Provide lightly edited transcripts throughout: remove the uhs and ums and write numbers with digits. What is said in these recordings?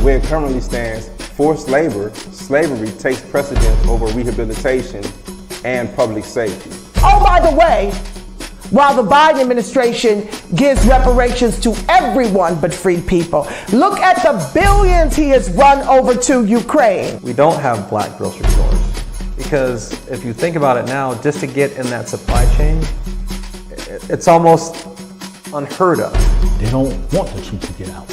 way it currently stands, forced labor, slavery takes precedence over rehabilitation and public safety. Oh, by the way, while the Biden administration gives reparations to everyone but freed people, look at the billions he has run over to Ukraine. We don't have black grocery stores because if you think about it now, just to get in that supply chain, it's almost unheard of. They don't want the truth to get out.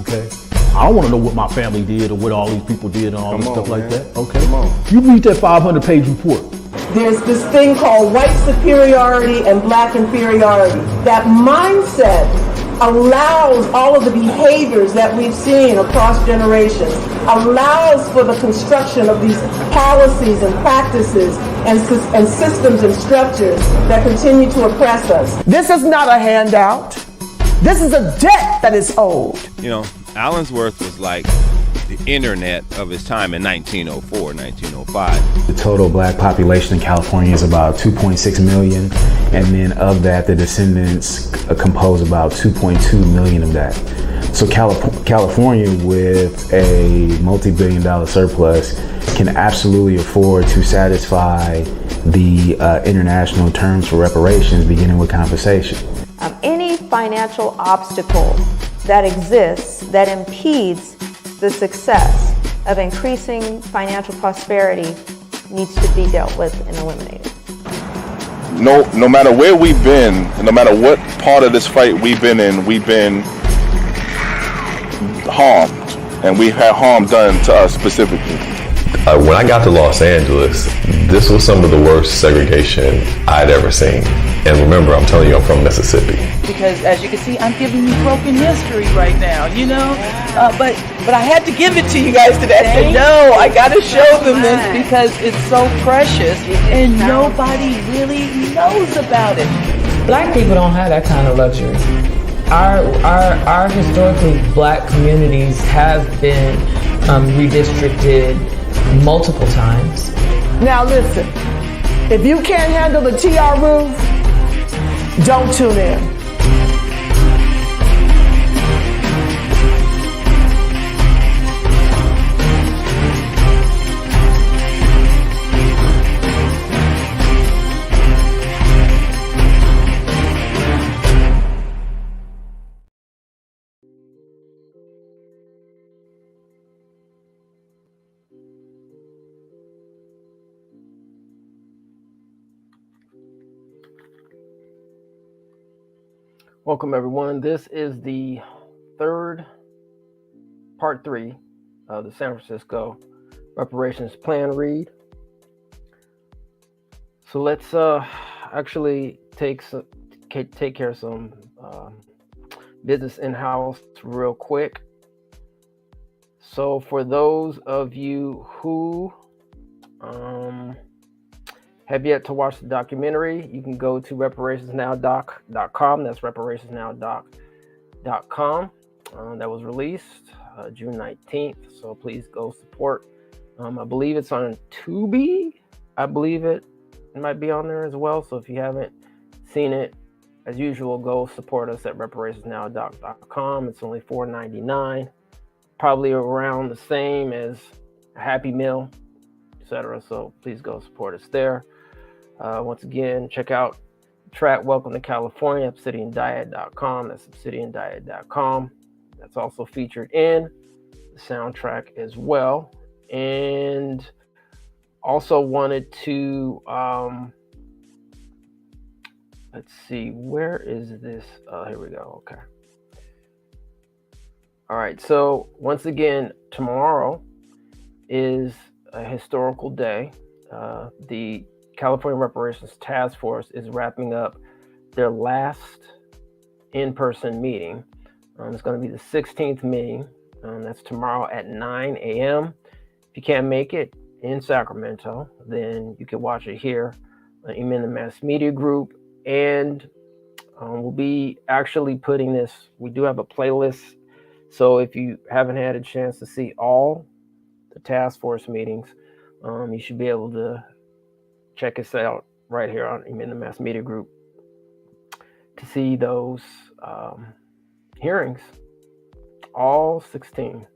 Okay? I don't want to know what my family did or what all these people did and all this stuff like that. Okay? Come on. You read that 500-page report. There's this thing called white superiority and black inferiority. That mindset allows all of the behaviors that we've seen across generations, allows for the construction of these policies and practices and systems and structures that continue to oppress us. This is not a handout. This is a debt that is owed. You know, Allensworth was like the internet of his time in 1904, 1905. The total black population in California is about 2.6 million, and then of that, the descendants compose about 2.2 million of that. So California, with a multi-billion-dollar surplus, can absolutely afford to satisfy the international terms for reparations, beginning with compensation. Any financial obstacle that exists that impedes the success of increasing financial prosperity needs to be dealt with and eliminated. No matter where we've been, no matter what part of this fight we've been in, we've been harmed, and we've had harm done to us specifically. When I got to Los Angeles, this was some of the worst segregation I'd ever seen. And remember, I'm telling you, I'm from Mississippi. Because as you can see, I'm giving you broken history right now, you know? But I had to give it to you guys today. I said, no, I got to show them this because it's so precious and nobody really knows about it. Black people don't have that kind of luxury. Our historically black communities have been redistricted multiple times. Now listen, if you can't handle the TR roof, don't tune in. Welcome everyone. This is the part 3 of the San Francisco reparations plan read. So let's actually take care of some business in-house real quick. So for those of you who have yet to watch the documentary, you can go to reparationsnowdoc.com. That's reparationsnowdoc.com. That was released June 19th. So please go support. I believe it's on Tubi. I believe it might be on there as well. So if you haven't seen it, as usual, go support us at reparationsnowdoc.com. It's only $4.99, probably around the same as a Happy Meal, etc. So please go support us there. Once again, check out track Welcome to California, obsidiandiet.com. That's obsidiandiet.com. That's also featured in the soundtrack as well. And also wanted to, let's see, where is this? Here we go. Okay. All right. So once again, tomorrow is a historical day. The California Reparations Task Force is wrapping up their last in-person meeting. It's going to be the 16th meeting. That's tomorrow at 9 a.m. If you can't make it in Sacramento, then you can watch it here. I'm in the Mass Media Group, and we'll be actually putting this. We do have a playlist, so if you haven't had a chance to see all the task force meetings, you should be able to check us out right here on in the Mass Media Group to see those hearings All 16.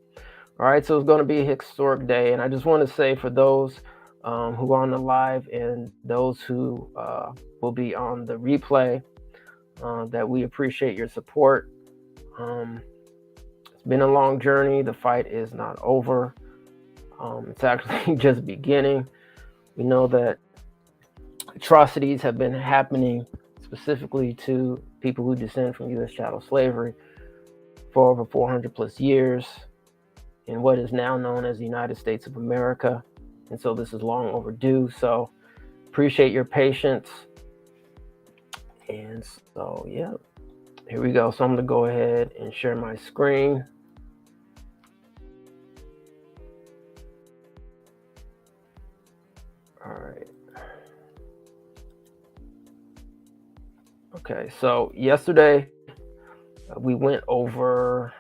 All right, so it's going to be a historic day. And I just want to say for those who are on the live and those who will be on the replay, that we appreciate your support. It's been a long journey. The fight is not over. It's actually just beginning. We know that atrocities have been happening specifically to people who descend from U.S. chattel slavery for over 400 plus years in what is now known as the United States of America. And so this is long overdue. So appreciate your patience. And so, yeah, here we go. So I'm going to go ahead and share my screen. All right. Okay, so yesterday we went over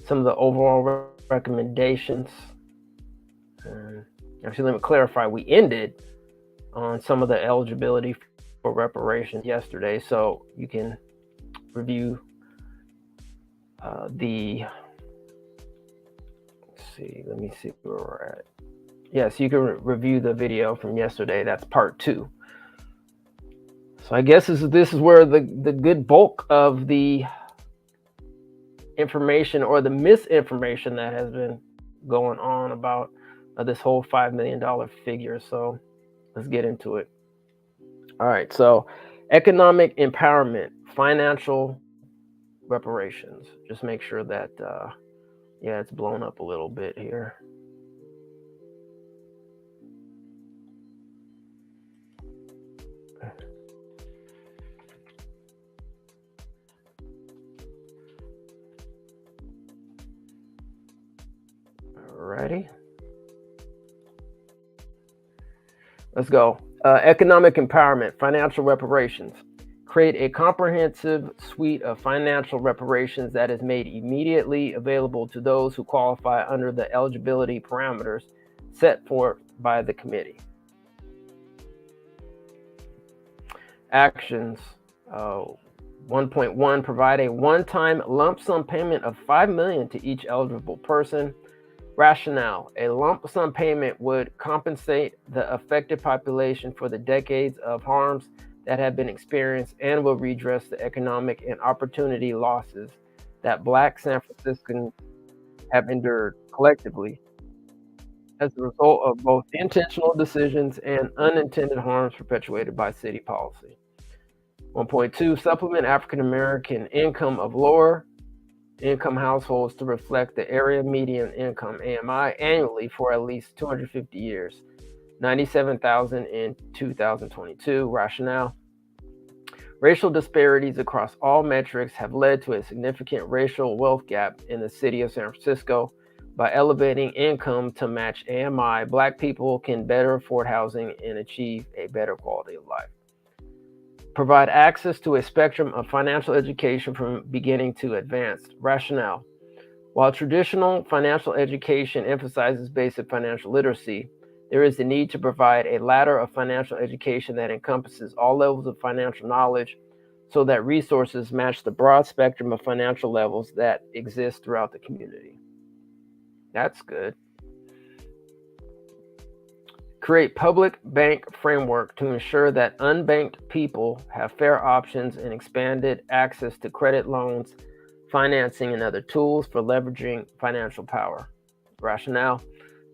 some of the overall recommendations. Actually, let me clarify. We ended on some of the eligibility for reparations yesterday, so you can review let's see, let me see where we're at. Yes, you can review the video from yesterday. That's part 2. So I guess this is where the good bulk of the information or the misinformation that has been going on about this whole $5 million figure. So let's get into it. All right. So economic empowerment, financial reparations. Just make sure that, yeah, it's blown up a little bit here. Alrighty. Let's go. Economic empowerment, financial reparations. Create a comprehensive suite of financial reparations that is made immediately available to those who qualify under the eligibility parameters set forth by the committee. Actions. 1.1, provide a one-time lump sum payment of $5 million to each eligible person. Rationale. A lump sum payment would compensate the affected population for the decades of harms that have been experienced and will redress the economic and opportunity losses that Black San Franciscans have endured collectively as a result of both intentional decisions and unintended harms perpetuated by city policy. 1.2, supplement African American income of lower income households to reflect the area median income AMI annually for at least 250 years, 97,000 in 2022. Rationale. Racial disparities across all metrics have led to a significant racial wealth gap in the city of San Francisco. By elevating income to match AMI, Black people can better afford housing and achieve a better quality of life. Provide access to a spectrum of financial education from beginning to advanced. Rationale. While traditional financial education emphasizes basic financial literacy, there is the need to provide a ladder of financial education that encompasses all levels of financial knowledge so that resources match the broad spectrum of financial levels that exist throughout the community. That's good. Create public bank framework to ensure that unbanked people have fair options and expanded access to credit loans, financing, and other tools for leveraging financial power. Rationale.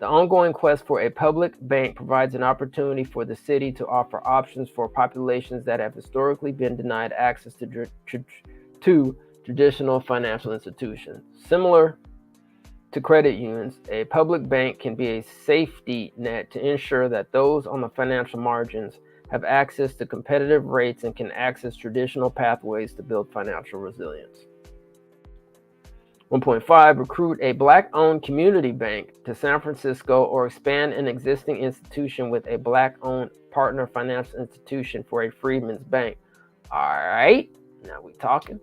The ongoing quest for a public bank provides an opportunity for the city to offer options for populations that have historically been denied access to traditional financial institutions. Similar to credit unions, a public bank can be a safety net to ensure that those on the financial margins have access to competitive rates and can access traditional pathways to build financial resilience. 1.5, recruit a Black-owned community bank to San Francisco or expand an existing institution with a Black-owned partner financial institution for a Freedmen's Bank. All right, now we talking.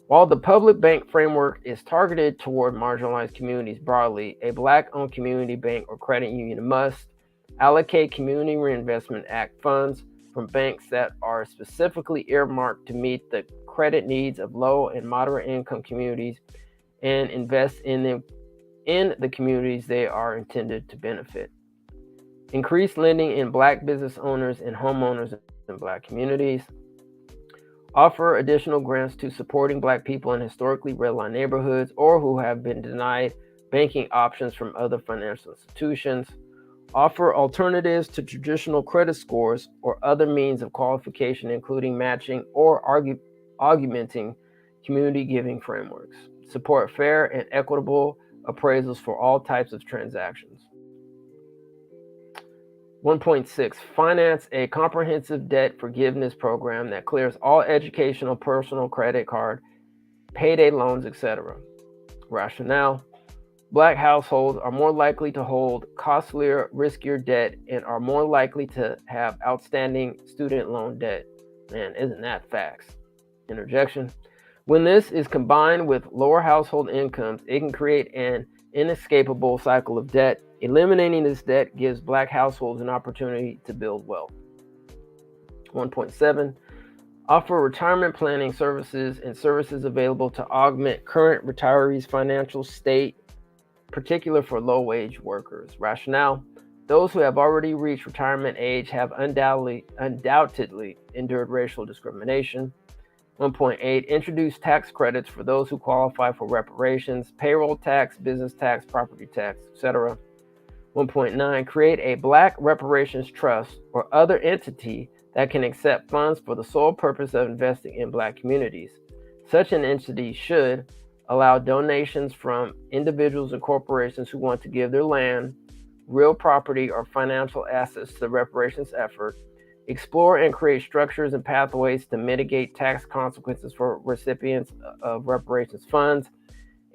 While the public bank framework is targeted toward marginalized communities broadly, a Black-owned community bank or credit union must allocate Community Reinvestment Act funds from banks that are specifically earmarked to meet the credit needs of low and moderate income communities and invest in the communities they are intended to benefit. Increase lending in Black business owners and homeowners in Black communities. Offer additional grants to supporting Black people in historically redlined neighborhoods or who have been denied banking options from other financial institutions. Offer alternatives to traditional credit scores or other means of qualification, including matching or augmenting community giving frameworks. Support fair and equitable appraisals for all types of transactions. 1.6. Finance a comprehensive debt forgiveness program that clears all educational, personal, credit card, payday loans, etc. Rationale. Black households are more likely to hold costlier, riskier debt and are more likely to have outstanding student loan debt. Man, isn't that facts? Interjection. When this is combined with lower household incomes, it can create an inescapable cycle of debt. Eliminating this debt gives Black households an opportunity to build wealth. 1.7. Offer retirement planning services and services available to augment current retirees' financial state, particular for low-wage workers. Rationale. Those who have already reached retirement age have undoubtedly endured racial discrimination. 1.8. Introduce tax credits for those who qualify for reparations, payroll tax, business tax, property tax, etc. 1.9. Create a Black reparations trust or other entity that can accept funds for the sole purpose of investing in Black communities. Such an entity should allow donations from individuals and corporations who want to give their land, real property, or financial assets to the reparations effort, explore and create structures and pathways to mitigate tax consequences for recipients of reparations funds,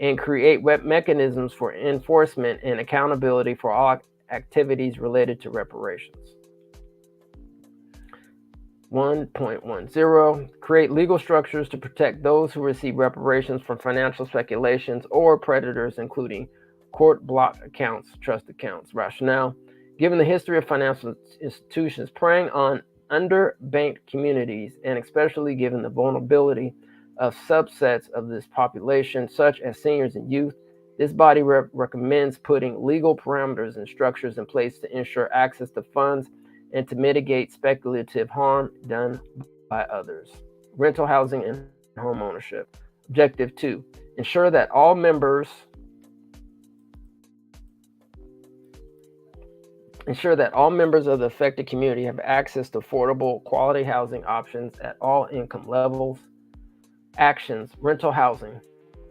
and create mechanisms for enforcement and accountability for all activities related to reparations. 1.10. Create legal structures to protect those who receive reparations from financial speculations or predators, including court block accounts, trust accounts. Rationale. Given the history of financial institutions preying on underbanked communities, and especially given the vulnerability of subsets of this population, such as seniors and youth, this body recommends putting legal parameters and structures in place to ensure access to funds and to mitigate speculative harm done by others. Rental housing and home ownership. Objective 2. Ensure that all members of the affected community have access to affordable, quality housing options at all income levels. Actions. Rental housing.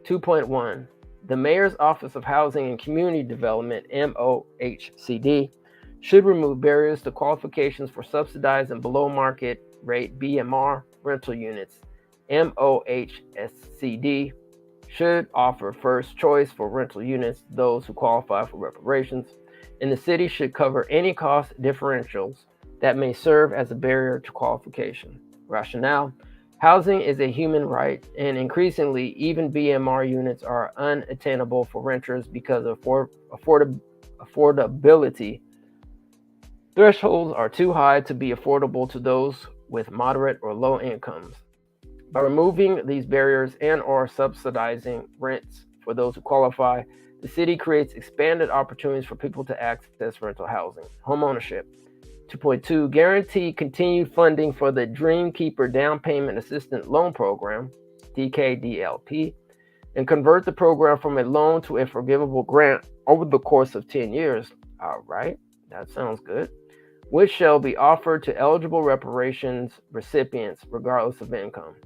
2.1. The Mayor's Office of Housing and Community Development, MOHCD, should remove barriers to qualifications for subsidized and below market rate BMR rental units. MOHCD should offer first choice for rental units to those who qualify for reparations, and the city should cover any cost differentials that may serve as a barrier to qualification. Rationale. Housing is a human right, and increasingly, even BMR units are unattainable for renters because of affordability. Thresholds are too high to be affordable to those with moderate or low incomes. By removing these barriers and/or subsidizing rents for those who qualify, the city creates expanded opportunities for people to access rental housing. Homeownership. 2.2. Guarantee continued funding for the Dreamkeeper Down Payment Assistance Loan Program, DKDLP, and convert the program from a loan to a forgivable grant over the course of 10 years. All right, that sounds good. Which shall be offered to eligible reparations recipients regardless of income.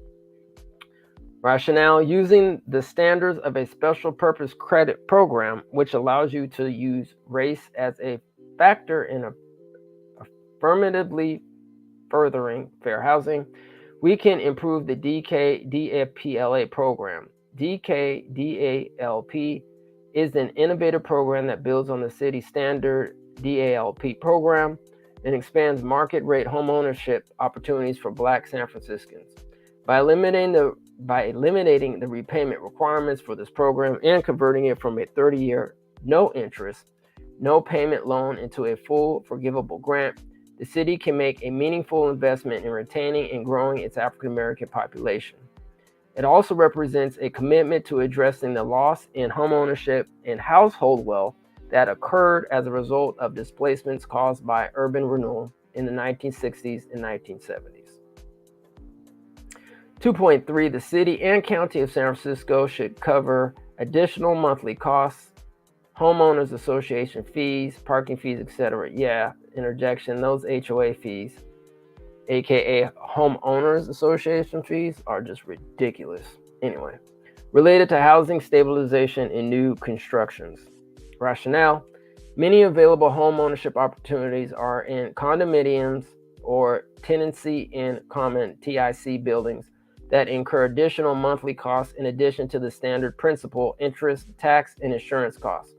Rationale. Using the standards of a special purpose credit program, which allows you to use race as a factor in affirmatively furthering fair housing, we can improve the DKDAPLA program. DKDALP is an innovative program that builds on the city's standard DALP program and expands market rate homeownership opportunities for Black San Franciscans. By eliminating the repayment requirements for this program and converting it from a 30-year no interest, no payment loan into a full forgivable grant, the city can make a meaningful investment in retaining and growing its African American population. It also represents a commitment to addressing the loss in homeownership and household wealth that occurred as a result of displacements caused by urban renewal in the 1960s and 1970s. 2.3, the city and county of San Francisco should cover additional monthly costs, homeowners association fees, parking fees, etc. Yeah, interjection, those HOA fees, aka homeowners association fees, are just ridiculous. Anyway, related to housing stabilization in new constructions. Rationale: many available home ownership opportunities are in condominiums or tenancy in common TIC buildings that incur additional monthly costs in addition to the standard principal, interest, tax, and insurance costs.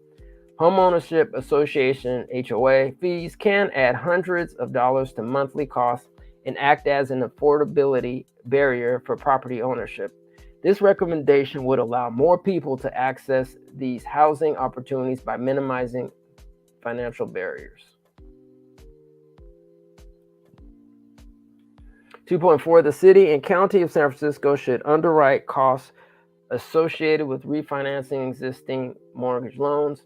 Homeownership association HOA fees can add hundreds of dollars to monthly costs and act as an affordability barrier for property ownership. This recommendation would allow more people to access these housing opportunities by minimizing financial barriers. 2.4, the city and county of San Francisco should underwrite costs associated with refinancing existing mortgage loans.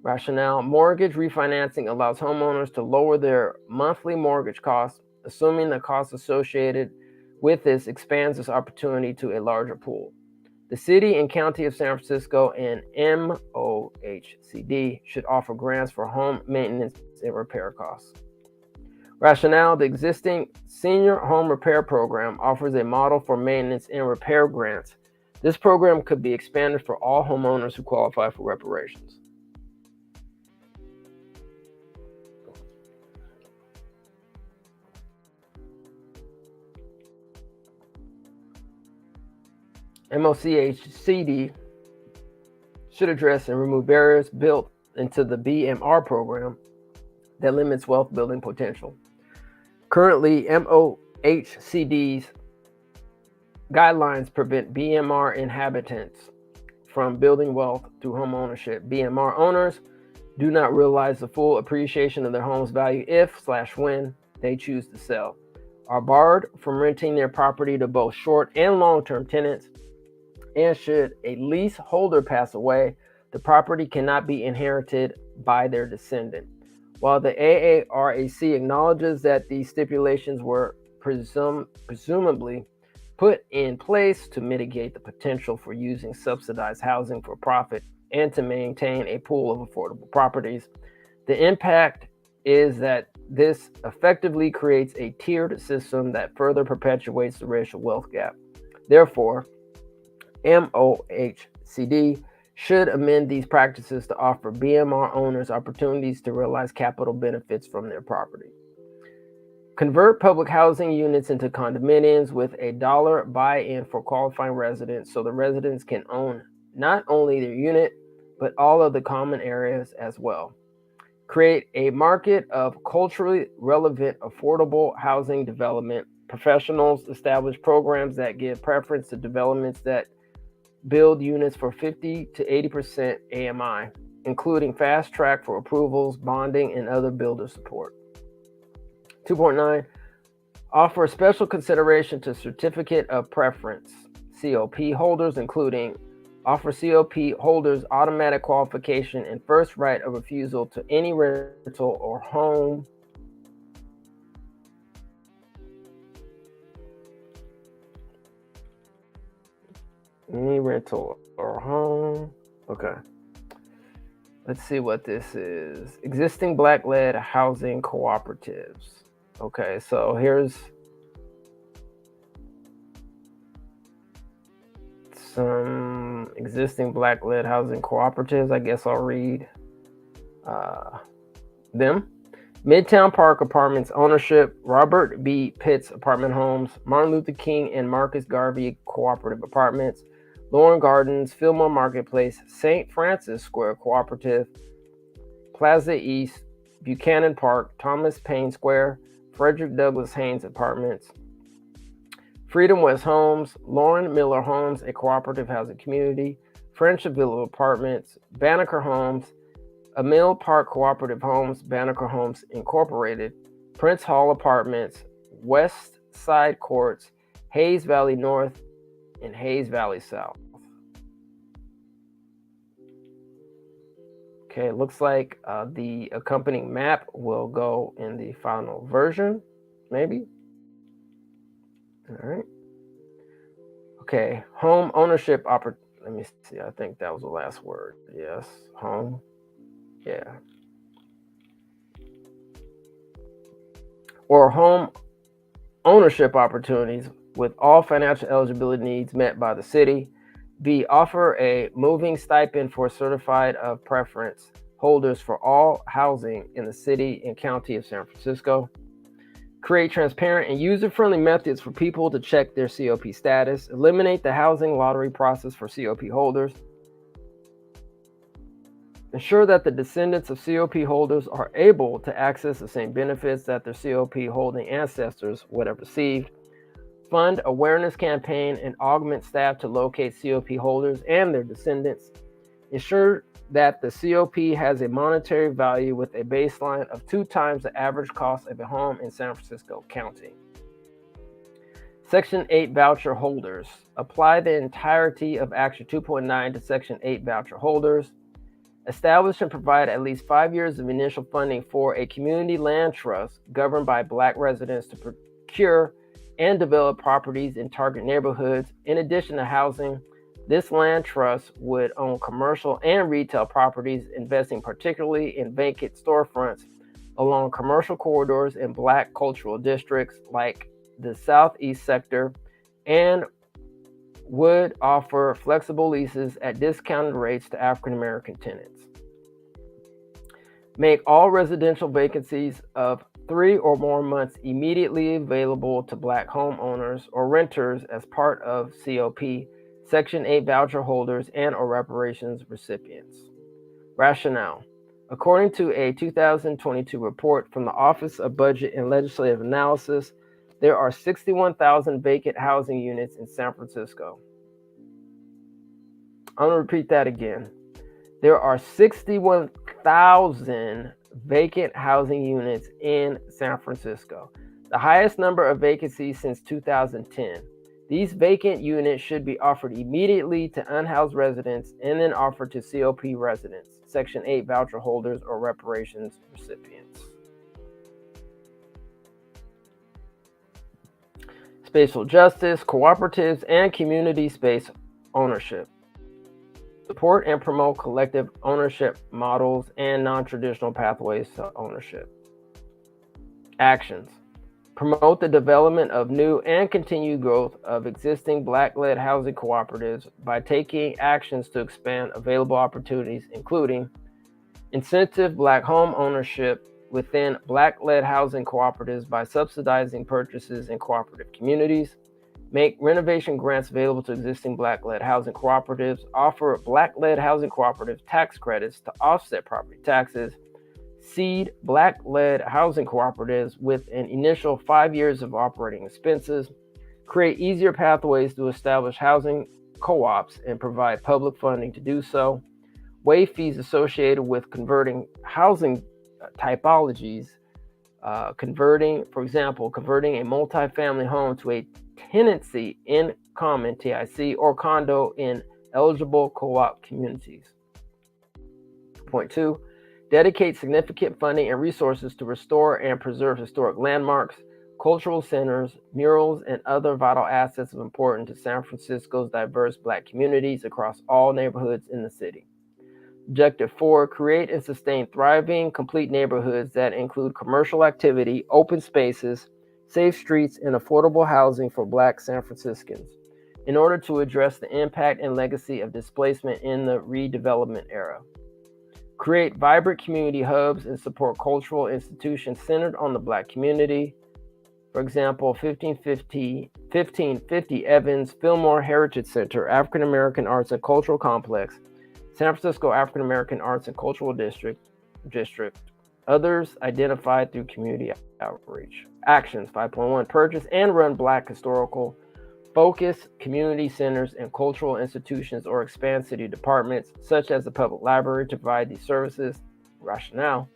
Rationale: mortgage refinancing allows homeowners to lower their monthly mortgage costs, assuming the costs associated with this expands this opportunity to a larger pool. The city and county of San Francisco and MOHCD should offer grants for home maintenance and repair costs. Rationale: the existing Senior Home Repair Program offers a model for maintenance and repair grants. This program could be expanded for all homeowners who qualify for reparations. MOCHCD should address and remove barriers built into the BMR program that limits wealth building potential. Currently, MOHCD's guidelines prevent BMR inhabitants from building wealth through home ownership. BMR owners do not realize the full appreciation of their home's value if/when they choose to sell, are barred from renting their property to both short and long-term tenants, and should a leaseholder pass away, the property cannot be inherited by their descendant. While the AARAC acknowledges that these stipulations were presumably put in place to mitigate the potential for using subsidized housing for profit and to maintain a pool of affordable properties, the impact is that this effectively creates a tiered system that further perpetuates the racial wealth gap. Therefore, MOHCD should amend these practices to offer BMR owners opportunities to realize capital benefits from their property. Convert public housing units into condominiums with a $1 buy-in for qualifying residents so the residents can own not only their unit, but all of the common areas as well. Create a market of culturally relevant, affordable housing development. Professionals establish programs that give preference to developments that build units for 50 to 80% AMI, including fast track for approvals, bonding, and other builder support. 2.9, offer special consideration to certificate of preference, COP holders, including offer COP holders automatic qualification and first right of refusal to any rental or home Okay. Let's see what this is. Existing Black-led housing cooperatives. Okay, so here's some existing Black-led housing cooperatives. I guess I'll read them. Midtown Park Apartments ownership, Robert B. Pitts Apartment Homes, Martin Luther King and Marcus Garvey Cooperative Apartments, Lauren Gardens, Fillmore Marketplace, St. Francis Square Cooperative, Plaza East, Buchanan Park, Thomas Paine Square, Frederick Douglass Haynes Apartments, Freedom West Homes, Lauren Miller Homes, a cooperative housing community, Friendship Villa Apartments, Banneker Homes, Emil Park Cooperative Homes, Banneker Homes Incorporated, Prince Hall Apartments, West Side Courts, Hayes Valley North, in Hayes Valley South. Okay, it looks like the accompanying map will go in the final version, maybe. All right. Okay, home ownership let me see, I think that was the last word. Yes, home. Yeah. Or home ownership opportunities with all financial eligibility needs met by the city. B, offer a moving stipend for certified of preference holders for all housing in the city and county of San Francisco. Create transparent and user-friendly methods for people to check their COP status. Eliminate the housing lottery process for COP holders. Ensure that the descendants of COP holders are able to access the same benefits that their COP holding ancestors would have received. Fund awareness campaign and augment staff to locate COP holders and their descendants. Ensure that the COP has a monetary value with a baseline of 2 times the average cost of a home in San Francisco County. Section 8 voucher holders. Apply the entirety of Action 2.9 to Section 8 voucher holders. Establish and provide at least 5 years of initial funding for a community land trust governed by Black residents to procure and develop properties in target neighborhoods. In addition to housing, this land trust would own commercial and retail properties, investing particularly in vacant storefronts along commercial corridors in Black cultural districts like the Southeast sector, and would offer flexible leases at discounted rates to African American tenants. Make all residential vacancies of 3 or more months immediately available to Black homeowners or renters as part of COP, Section 8 voucher holders, and or reparations recipients. Rationale. According to a 2022 report from the Office of Budget and Legislative Analysis, there are 61,000 vacant housing units in San Francisco. I'm going to repeat that again. There are 61,000 vacant housing units in San Francisco, the highest number of vacancies since 2010. These vacant units should be offered immediately to unhoused residents and then offered to COP residents, Section 8 voucher holders, or reparations recipients. Spatial justice, cooperatives, and community space ownership. Support and promote collective ownership models and non-traditional pathways to ownership. Actions. Promote the development of new and continued growth of existing Black-led housing cooperatives by taking actions to expand available opportunities, including incentive Black home ownership within Black-led housing cooperatives by subsidizing purchases in cooperative communities. Make renovation grants available to existing Black-led housing cooperatives. Offer Black-led housing cooperative tax credits to offset property taxes. Seed Black-led housing cooperatives with an initial 5 years of operating expenses. Create easier pathways to establish housing co-ops and provide public funding to do so. Waive fees associated with converting housing typologies. Converting a multifamily home to a tenancy in common TIC or condo in eligible co-op communities. Point 2, dedicate significant funding and resources to restore and preserve historic landmarks, cultural centers, murals, and other vital assets of importance to San Francisco's diverse Black communities across all neighborhoods in the city. Objective 4, create and sustain thriving, complete neighborhoods that include commercial activity, open spaces, safe streets, and affordable housing for Black San Franciscans in order to address the impact and legacy of displacement in the redevelopment era. Create vibrant community hubs and support cultural institutions centered on the Black community. For example, 1550 Evans, Fillmore Heritage Center, African American Arts and Cultural Complex, San Francisco African American Arts and Cultural District. Others identified through community outreach. Actions 5.1, purchase and run Black historical focus community centers and cultural institutions or expand city departments such as the public library to provide these services. Rationale.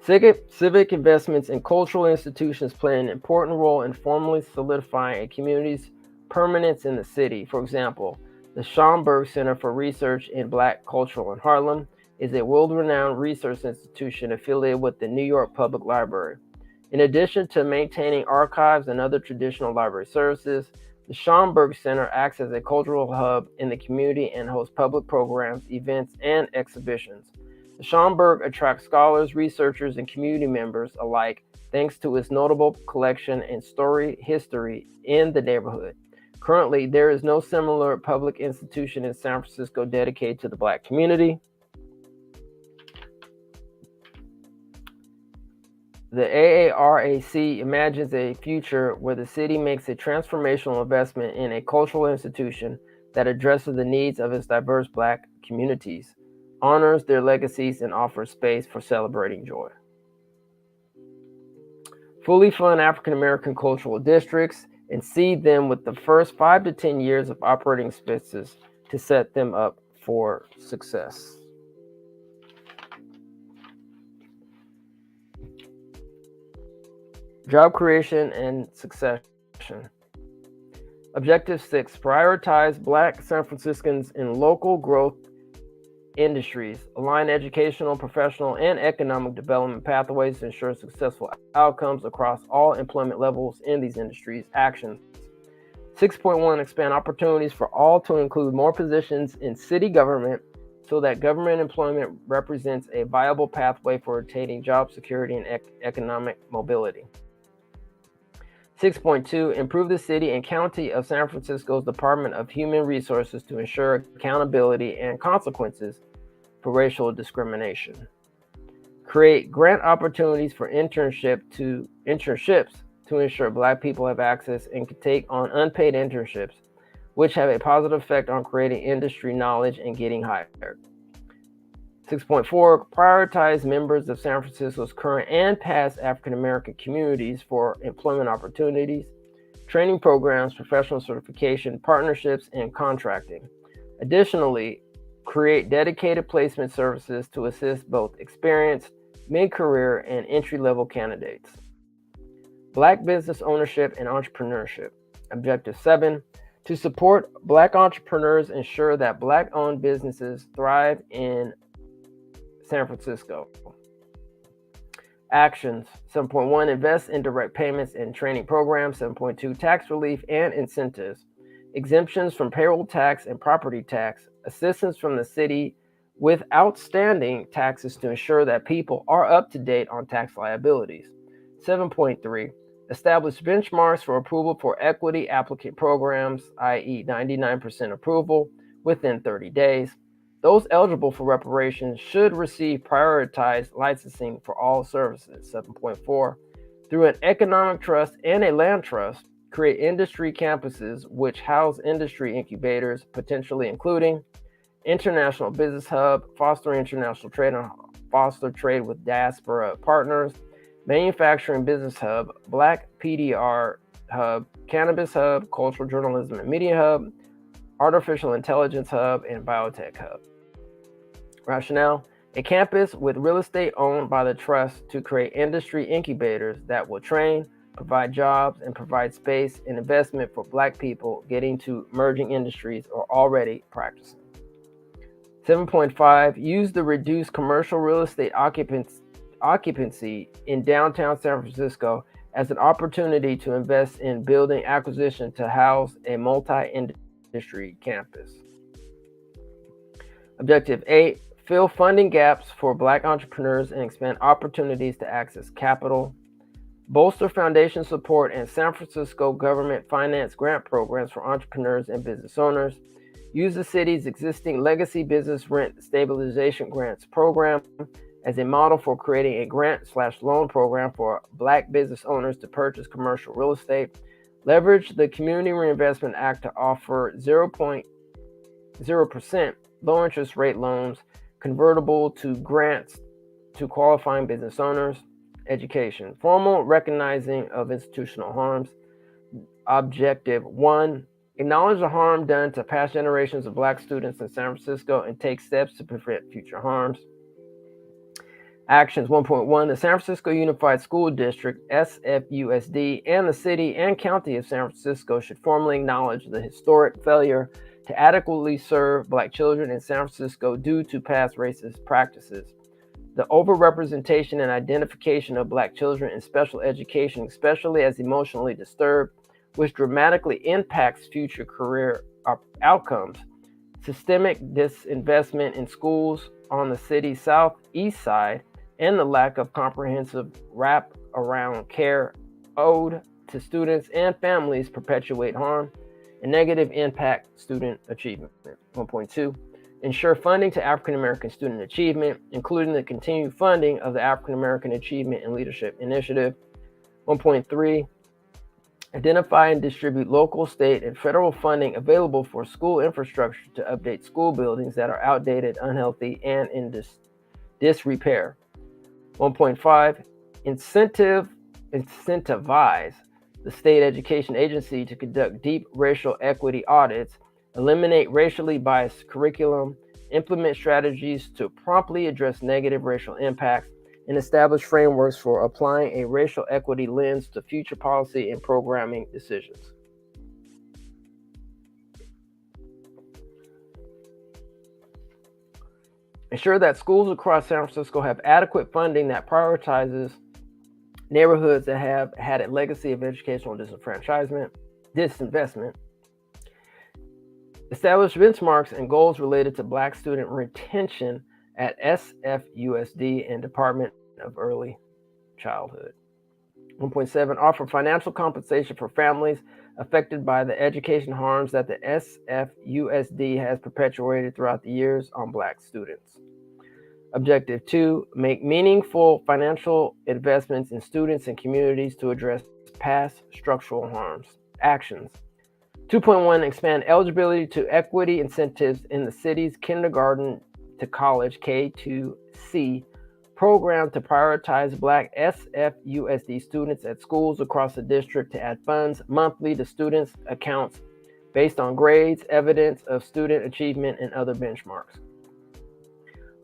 Civic investments in cultural institutions play an important role in formally solidifying a community's permanence in the city. For example, the Schomburg Center for Research in Black Culture in Harlem is a world-renowned research institution affiliated with the New York Public Library. In addition to maintaining archives and other traditional library services, the Schomburg Center acts as a cultural hub in the community and hosts public programs, events, and exhibitions. The Schomburg attracts scholars, researchers, and community members alike thanks to its notable collection and story history in the neighborhood. Currently, there is no similar public institution in San Francisco dedicated to the Black community. The AARAC imagines a future where the city makes a transformational investment in a cultural institution that addresses the needs of its diverse Black communities, honors their legacies, and offers space for celebrating joy. Fully fund African American cultural districts and seed them with the first 5 to 10 years of operating expenses to set them up for success. Job creation and succession. Objective 6, prioritize Black San Franciscans in local growth industries, align educational, professional, and economic development pathways to ensure successful outcomes across all employment levels in these industries. Actions. 6.1, expand opportunities for all to include more positions in city government so that government employment represents a viable pathway for attaining job security and economic mobility. 6.2, improve the city and county of San Francisco's Department of Human Resources to ensure accountability and consequences for racial discrimination. Create grant opportunities for internships to ensure Black people have access and can take on unpaid internships, which have a positive effect on creating industry knowledge and getting hired. 6.4, prioritize members of San Francisco's current and past African American communities for employment opportunities, training programs, professional certification, partnerships, and contracting. Additionally, create dedicated placement services to assist both experienced, mid-career, and entry-level candidates. Black business ownership and entrepreneurship. Objective 7, to support Black entrepreneurs, ensure that Black-owned businesses thrive in San Francisco. Actions. 7.1, invest in direct payments and training programs. 7.2, tax relief and incentives. Exemptions from payroll tax and property tax. Assistance from the city with outstanding taxes to ensure that people are up to date on tax liabilities. 7.3, establish benchmarks for approval for equity applicant programs, i.e. 99% approval within 30 days. Those eligible for reparations should receive prioritized licensing for all services. 7.4, through an economic trust and a land trust, create industry campuses which house industry incubators, potentially including International Business Hub, foster international trade and foster trade with diaspora partners, Manufacturing Business Hub, Black PDR Hub, Cannabis Hub, Cultural Journalism and Media Hub, Artificial Intelligence Hub, and Biotech Hub. Rationale: a campus with real estate owned by the trust to create industry incubators that will train, provide jobs, and provide space and investment for Black people getting to emerging industries or already practicing. 7.5, use the reduced commercial real estate occupancy in downtown San Francisco as an opportunity to invest in building acquisition to house a multi-industry campus. Objective 8, fill funding gaps for Black entrepreneurs and expand opportunities to access capital. Bolster foundation support and San Francisco government finance grant programs for entrepreneurs and business owners. Use the city's existing legacy business rent stabilization grants program as a model for creating a grant/loan program for Black business owners to purchase commercial real estate. Leverage the Community Reinvestment Act to offer 0.0% low interest rate loans convertible to grants to qualifying business owners. Education. Formal recognizing of institutional harms. Objective 1. Acknowledge the harm done to past generations of Black students in San Francisco and take steps to prevent future harms. Actions 1.1, the San Francisco Unified School District, SFUSD, and the City and County of San Francisco should formally acknowledge the historic failure to adequately serve Black children in San Francisco due to past racist practices. The overrepresentation and identification of Black children in special education, especially as emotionally disturbed, which dramatically impacts future career outcomes. Systemic disinvestment in schools on the city's southeast side, and the lack of comprehensive wrap-around care owed to students and families perpetuate harm and negative impact student achievement. 1.2, ensure funding to African American student achievement, including the continued funding of the African American Achievement and Leadership Initiative. 1.3, identify and distribute local, state, and federal funding available for school infrastructure to update school buildings that are outdated, unhealthy, and in disrepair. 1.5, incentivize the state education agency to conduct deep racial equity audits, eliminate racially biased curriculum, implement strategies to promptly address negative racial impacts, and establish frameworks for applying a racial equity lens to future policy and programming decisions. Ensure that schools across San Francisco have adequate funding that prioritizes neighborhoods that have had a legacy of educational disinvestment. Establish benchmarks and goals related to Black student retention at SFUSD and Department of Early Childhood. 1.7, offer financial compensation for families affected by the education harms that the SFUSD has perpetuated throughout the years on Black students. Objective 2, make meaningful financial investments in students and communities to address past structural harms. Actions. 2.1, expand eligibility to equity incentives in the city's kindergarten to college K-2C program to prioritize Black SFUSD students at schools across the district to add funds monthly to students' accounts based on grades, evidence of student achievement, and other benchmarks.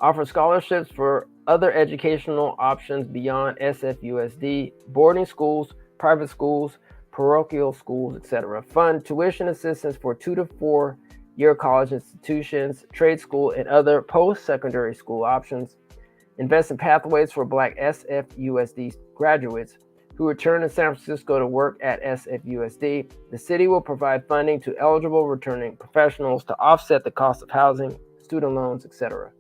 Offer scholarships for other educational options beyond SFUSD, boarding schools, private schools, parochial schools, etc. Fund tuition assistance for 2 to 4 year college institutions, trade school, and other post-secondary school options. Invest in pathways for Black SFUSD graduates who return to San Francisco to work at SFUSD. The city will provide funding to eligible returning professionals to offset the cost of housing, student loans, etc.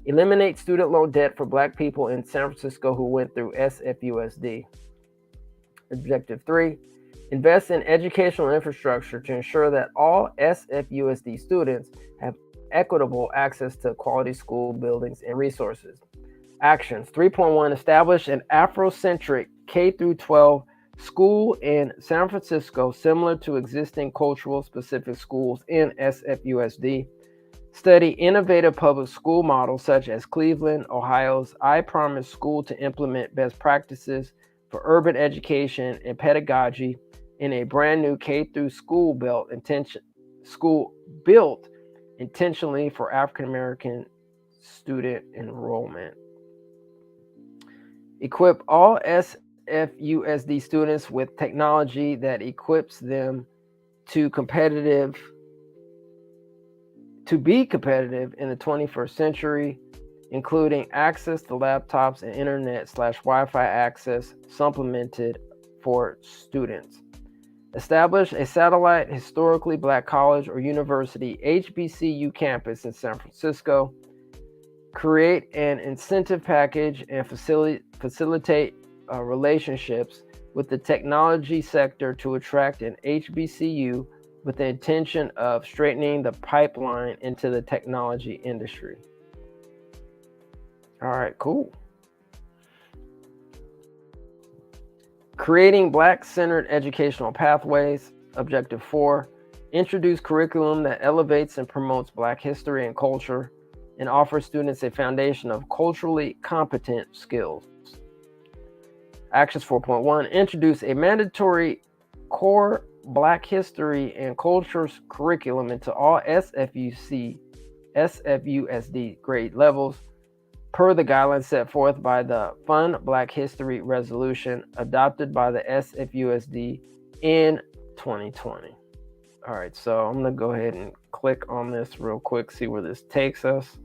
Eliminate student loan debt for Black people in San Francisco who went through SFUSD. Objective 3, invest in educational infrastructure to ensure that all SFUSD students have equitable access to quality school buildings and resources. Actions. 3.1, establish an Afrocentric K-12 school in San Francisco similar to existing cultural specific schools in SFUSD. Study innovative public school models such as Cleveland, Ohio's I Promise School to implement best practices for urban education and pedagogy in a brand new K-through school built intentionally for African American student enrollment. Equip all SFUSD students with technology that equips them to be competitive in the 21st century, including access to laptops and internet/Wi-Fi access supplemented for students. Establish a satellite historically Black college or university HBCU campus in San Francisco. Create an incentive package and facilitate relationships with the technology sector to attract an HBCU with the intention of straightening the pipeline into the technology industry. All right, cool. Creating Black-centered educational pathways. Objective 4, introduce curriculum that elevates and promotes Black history and culture and offers students a foundation of culturally competent skills. Actions 4.1, introduce a mandatory core Black history and cultures curriculum into all SFUSD grade levels. per the guidelines set forth by the Fund Black History Resolution adopted by the SFUSD in 2020. All right, so I'm gonna go ahead and click on this real quick, see where this takes us.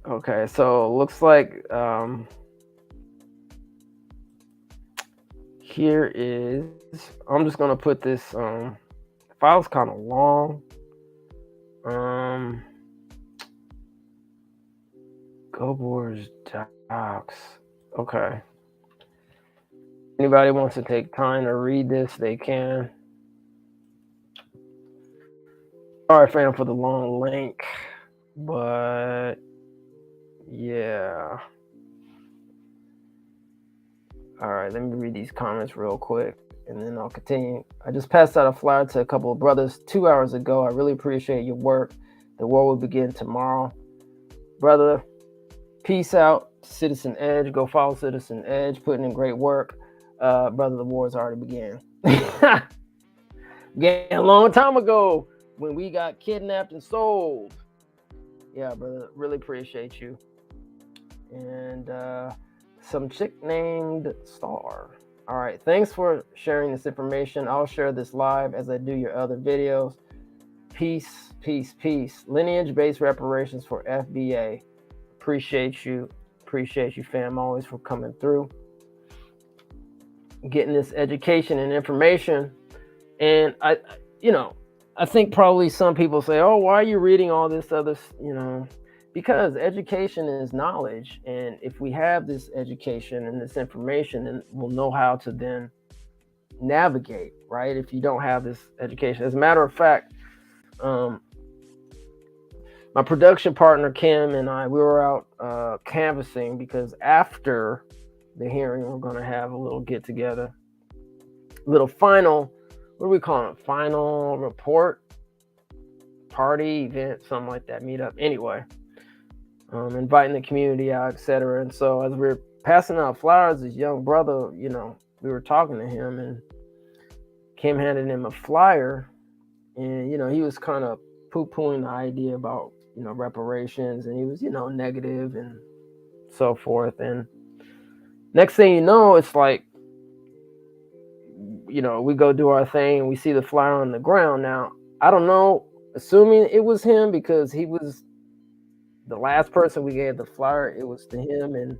Okay, so looks like here is, I'm just gonna put this, file's kind of long. Go Boards Docs. Okay. Anybody wants to take time to read this, they can. Sorry, fam, for the long link, but yeah. All right, let me read these comments real quick and then I'll continue. I just passed out a flyer to a couple of brothers 2 hours ago. I really appreciate your work. The war will begin tomorrow. Brother, peace out. Citizen Edge. Go follow Citizen Edge. Putting in great work. Brother, the war's already began. Began a long time ago when we got kidnapped and sold. Yeah, brother, really appreciate you. And some chick named Star. All right, thanks for sharing this information. I'll share this live as I do your other videos. Peace, peace, peace. Lineage-based reparations for FBA. Appreciate you, fam, always for coming through, getting this education and information. And I think probably some people say, oh, why are you reading all this other, because education is knowledge. And if we have this education and this information, then we'll know how to then navigate, right? If you don't have this education. As a matter of fact, my production partner, Kim, and I, we were out canvassing because after the hearing, we're going to have a little get together, little final, what do we call it? Final report, party, event, something like that, meet up. Anyway, inviting the community out, etc. And so as we were passing out flowers, this young brother, we were talking to him and Kim handed him a flyer and, he was kind of poo-pooing the idea about, reparations, and he was, negative and so forth. And next thing you know, it's like, we go do our thing and we see the flyer on the ground. Now, I don't know, assuming it was him because he was the last person we gave the flyer, it was to him. And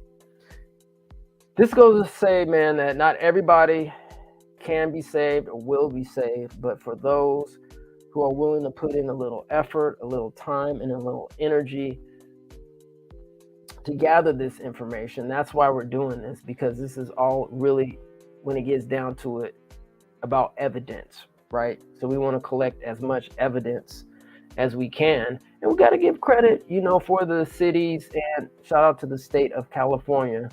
this goes to say, man, that not everybody can be saved or will be saved, but for those who are willing to put in a little effort, a little time, and a little energy to gather this information. That's why we're doing this, because this is all really, when it gets down to it, about evidence, right? So we want to collect as much evidence as we can. And we got to give credit, for the cities, and shout out to the state of California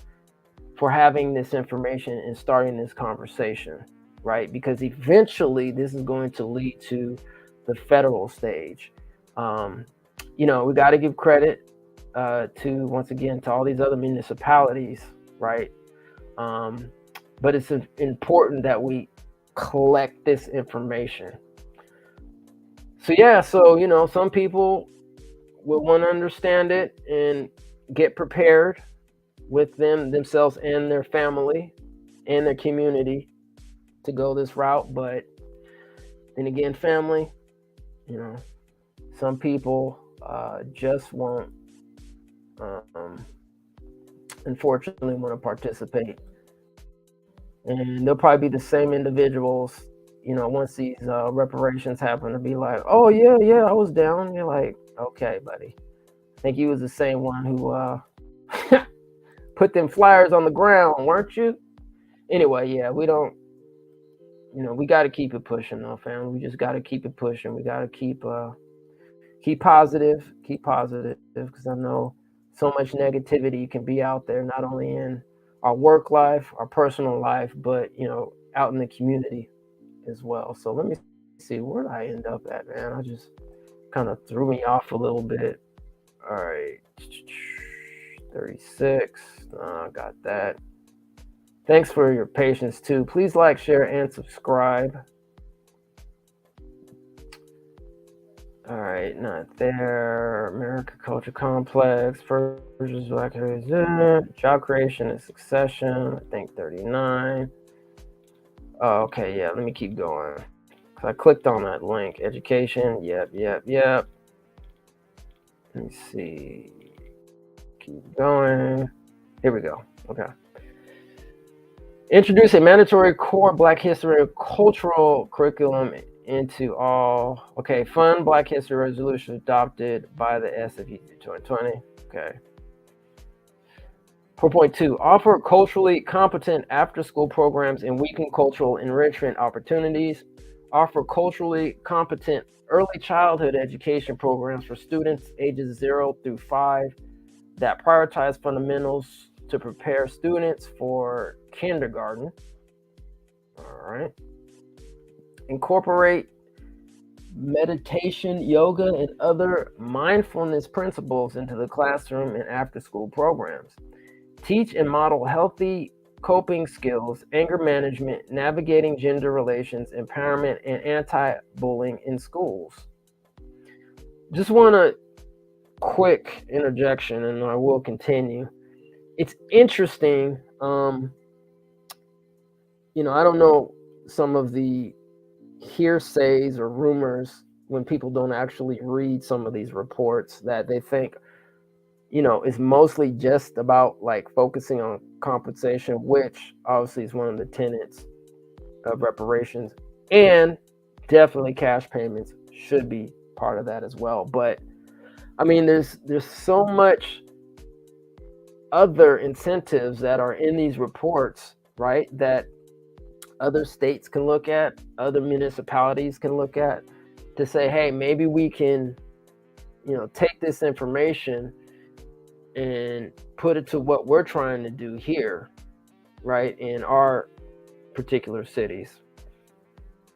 for having this information and starting this conversation, right? Because eventually this is going to lead to the federal stage. We got to give credit to, once again, to all these other municipalities, right? But it's important that we collect this information. So yeah, some people will want to understand it and get prepared with themselves and their family and their community to go this route. But then again, family, some people just won't, unfortunately, want to participate. And they'll probably be the same individuals, once these reparations happen, to be like, oh, yeah, I was down. You're like, okay, buddy. I think you was the same one who put them flyers on the ground, weren't you? Anyway, yeah, we don't, we got to keep it pushing, though, fam. We just got to keep it pushing. We got to keep positive, because I know so much negativity can be out there, not only in our work life, our personal life, but, out in the community as well. So let me see, where did I end up at, man? I just kind of threw me off a little bit. All right, 36, I got that. Thanks for your patience too. Please like, share, and subscribe. All right, not there. America Culture Complex, versus Black job creation and succession, I think 39. Oh, okay, yeah, let me keep going. I clicked on that link. Education, yep. Let me see. Keep going. Here we go. Okay. Introduce a mandatory core Black history and cultural curriculum into all. Okay, fund Black history resolution adopted by the SFU 2020. Okay. 4.2, offer culturally competent after-school programs and weekend cultural enrichment opportunities. Offer culturally competent early childhood education programs for students ages 0 through 5 that prioritize fundamentals to prepare students for kindergarten. All right. Incorporate meditation, yoga, and other mindfulness principles into the classroom and after-school programs. Teach and model healthy coping skills, anger management, navigating gender relations, empowerment, and anti-bullying in schools. Just want a quick interjection, and I will continue. It's interesting. I don't know some of the hearsays or rumors when people don't actually read some of these reports that they think is mostly just about like focusing on compensation, which obviously is one of the tenets of reparations, and definitely cash payments should be part of that as well. But I mean, there's so much other incentives that are in these reports, right, that other states can look at, other municipalities can look at to say, hey, maybe we can take this information and put it to what we're trying to do here, right, in our particular cities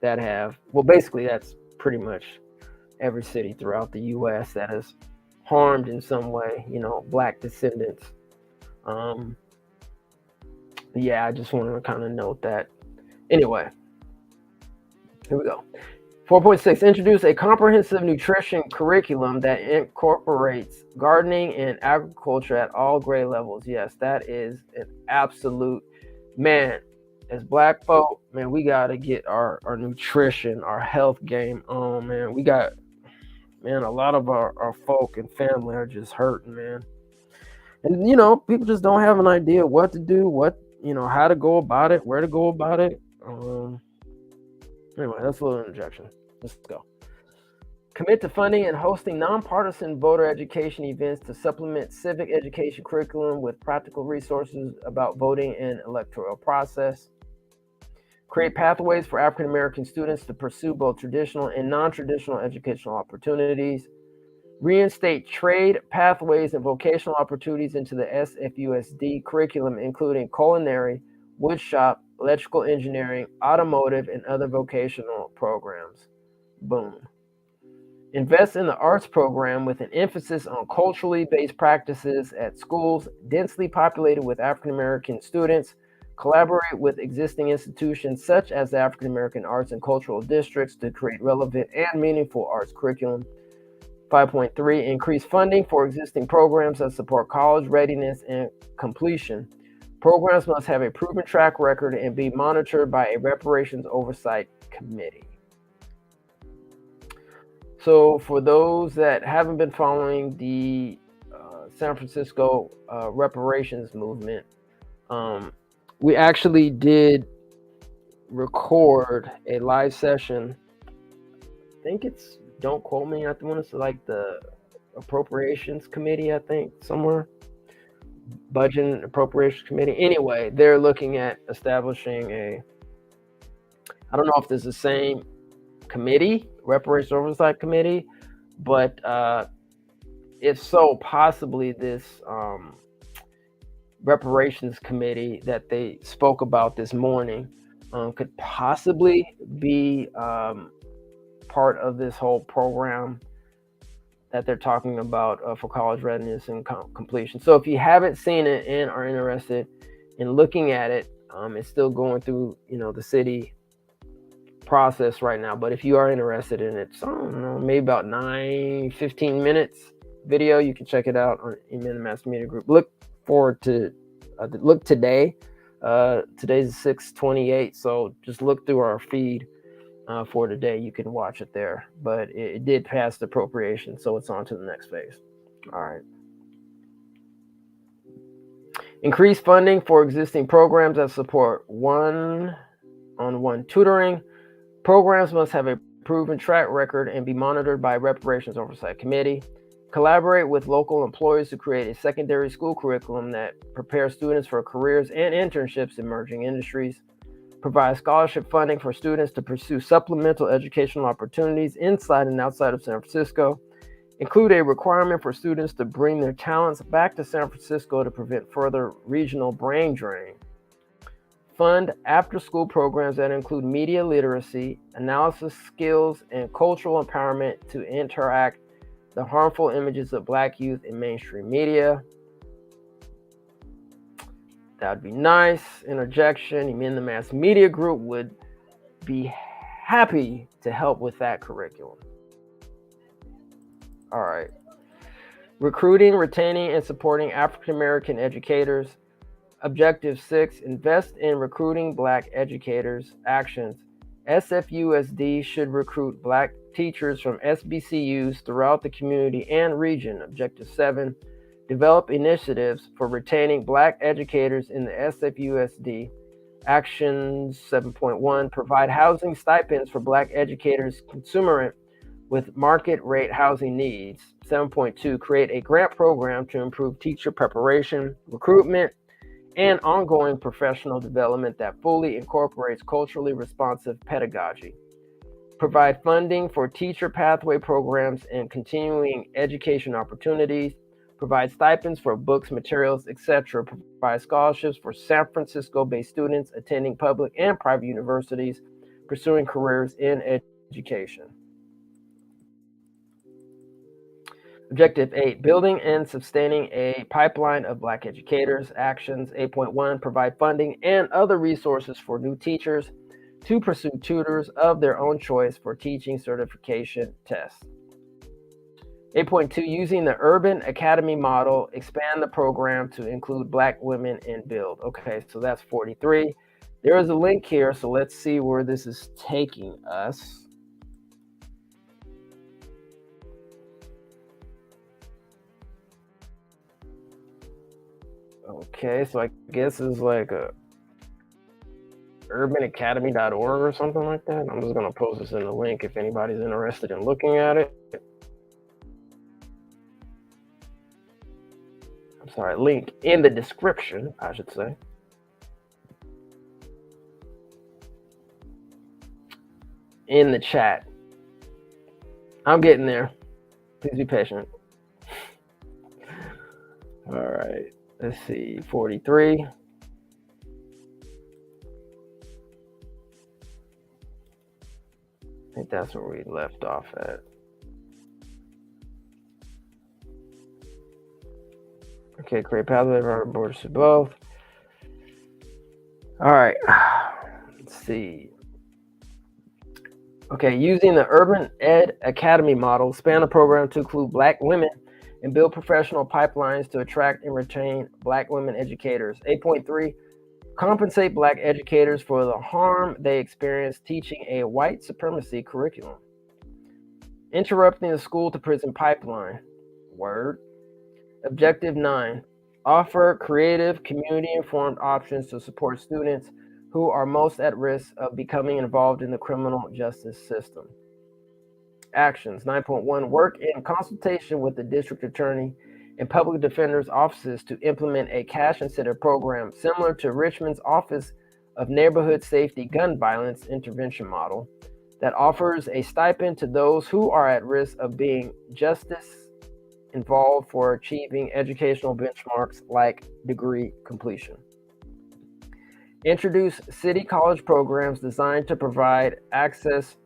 that have, well, basically that's pretty much every city throughout the U.S. that is harmed in some way, Black descendants. Yeah, I just wanted to kind of note that. Anyway, here we go. 4.6, introduce a comprehensive nutrition curriculum that incorporates gardening and agriculture at all grade levels. Yes, that is an absolute, man, as Black folk, man, we got to get our nutrition, our health game on, man. We got, man, a lot of our folk and family are just hurting, man. And, people just don't have an idea what to do, how to go about it, where to go about it. Anyway, that's a little interjection. Let's go. Commit to funding and hosting nonpartisan voter education events to supplement civic education curriculum with practical resources about voting and electoral process. Create pathways for African American students to pursue both traditional and non-traditional educational opportunities. Reinstate trade pathways and vocational opportunities into the SFUSD curriculum, including culinary, woodshop, electrical engineering, automotive, and other vocational programs. Boom. Invest in the arts program with an emphasis on culturally based practices at schools densely populated with African American students. Collaborate with existing institutions such as the African American Arts and Cultural Districts to create relevant and meaningful arts curriculum. 5.3, increase funding for existing programs that support college readiness and completion. Programs must have a proven track record and be monitored by a reparations oversight committee. So for those that haven't been following the San Francisco reparations movement, we actually did record a live session. I think it's, don't quote me, I think it's like the Appropriations Committee, I think, somewhere. Budget and Appropriations Committee. Anyway, they're looking at establishing I don't know if it's the same committee, Reparations Oversight Committee, but if so, possibly this Reparations Committee that they spoke about this morning could possibly be part of this whole program that they're talking about for college readiness and completion. So if you haven't seen it and are interested in looking at it, it's still going through, the city process right now, but if you are interested in it, so I don't know, maybe about 15 minutes video, you can check it out on Amen the Mass Media Group. Look today. Today's 6/28, so just look through our feed for today. You can watch it there, but it did pass the appropriation, so it's on to the next phase. All right. Increase funding for existing programs that support one-on-one tutoring. Programs must have a proven track record and be monitored by Reparations Oversight Committee. Collaborate with local employers to create a secondary school curriculum that prepares students for careers and internships in emerging industries. Provide scholarship funding for students to pursue supplemental educational opportunities inside and outside of San Francisco. Include a requirement for students to bring their talents back to San Francisco to prevent further regional brain drain. Fund after-school programs that include media literacy, analysis skills, and cultural empowerment to interact the harmful images of Black youth in mainstream media. That would be nice. Interjection. Amen the Mass Media Group would be happy to help with that curriculum. All right. Recruiting, retaining, and supporting African American educators. Objective 6, invest in recruiting Black educators. Actions. SFUSD should recruit Black teachers from SBCUs throughout the community and region. Objective 7, develop initiatives for retaining Black educators in the SFUSD. Actions 7.1, provide housing stipends for Black educators commensurate with market rate housing needs. 7.2, create a grant program to improve teacher preparation, recruitment, and ongoing professional development that fully incorporates culturally responsive pedagogy. Provide funding for teacher pathway programs and continuing education opportunities. Provide stipends for books, materials, etc. Provide scholarships for San Francisco-based students attending public and private universities, pursuing careers in education. Objective 8, building and sustaining a pipeline of Black educators. Actions 8.1, provide funding and other resources for new teachers to pursue tutors of their own choice for teaching certification tests. 8.2, using the Urban Academy model, expand the program to include Black women in build. Okay, so that's 43. There is a link here, so let's see where this is taking us. Okay, so I guess it's like a urbanacademy.org or something like that. I'm just going to post this in the link if anybody's interested in looking at it. I'm sorry, link in the description, I should say. In the chat. I'm getting there. Please be patient. All right. Let's see, 43. I think that's where we left off at. Okay, create pathway for borders to both. All right, let's see. Okay, using the Urban Ed Academy model, expand the program to include Black women and build professional pipelines to attract and retain Black women educators. 8.3, compensate Black educators for the harm they experience teaching a white supremacy curriculum. Interrupting the school to prison pipeline. Word. Objective 9, offer creative, community-informed options to support students who are most at risk of becoming involved in the criminal justice system. Actions 9.1, work in consultation with the district attorney and public defender's offices to implement a cash incentive program similar to Richmond's Office of Neighborhood Safety Gun Violence Intervention model that offers a stipend to those who are at risk of being justice involved for achieving educational benchmarks like degree completion. Introduce city college programs designed to provide access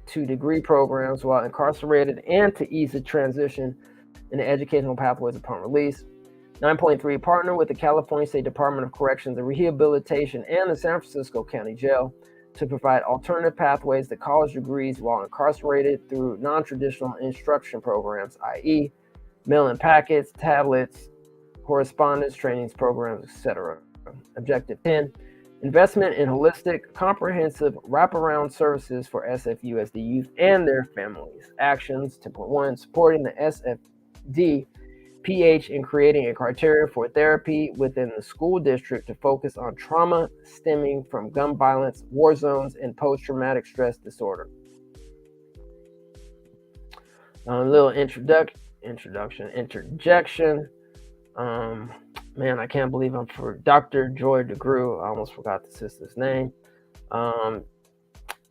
to degree programs while incarcerated and to ease the transition in the educational pathways upon release. 9.3, partner with the California State Department of Corrections and Rehabilitation and the San Francisco County Jail to provide alternative pathways to college degrees while incarcerated through non-traditional instruction programs, i.e., mail-in packets, tablets, correspondence, trainings, programs, etc. Objective 10, investment in holistic, comprehensive, wraparound services for SFUSD youth and their families. Actions, 10.1, supporting the SFD PH in creating a criteria for therapy within the school district to focus on trauma stemming from gun violence, war zones, and post-traumatic stress disorder. A little interjection. Man, I can't believe I'm for Dr. Joy DeGrew. I almost forgot the sister's name. I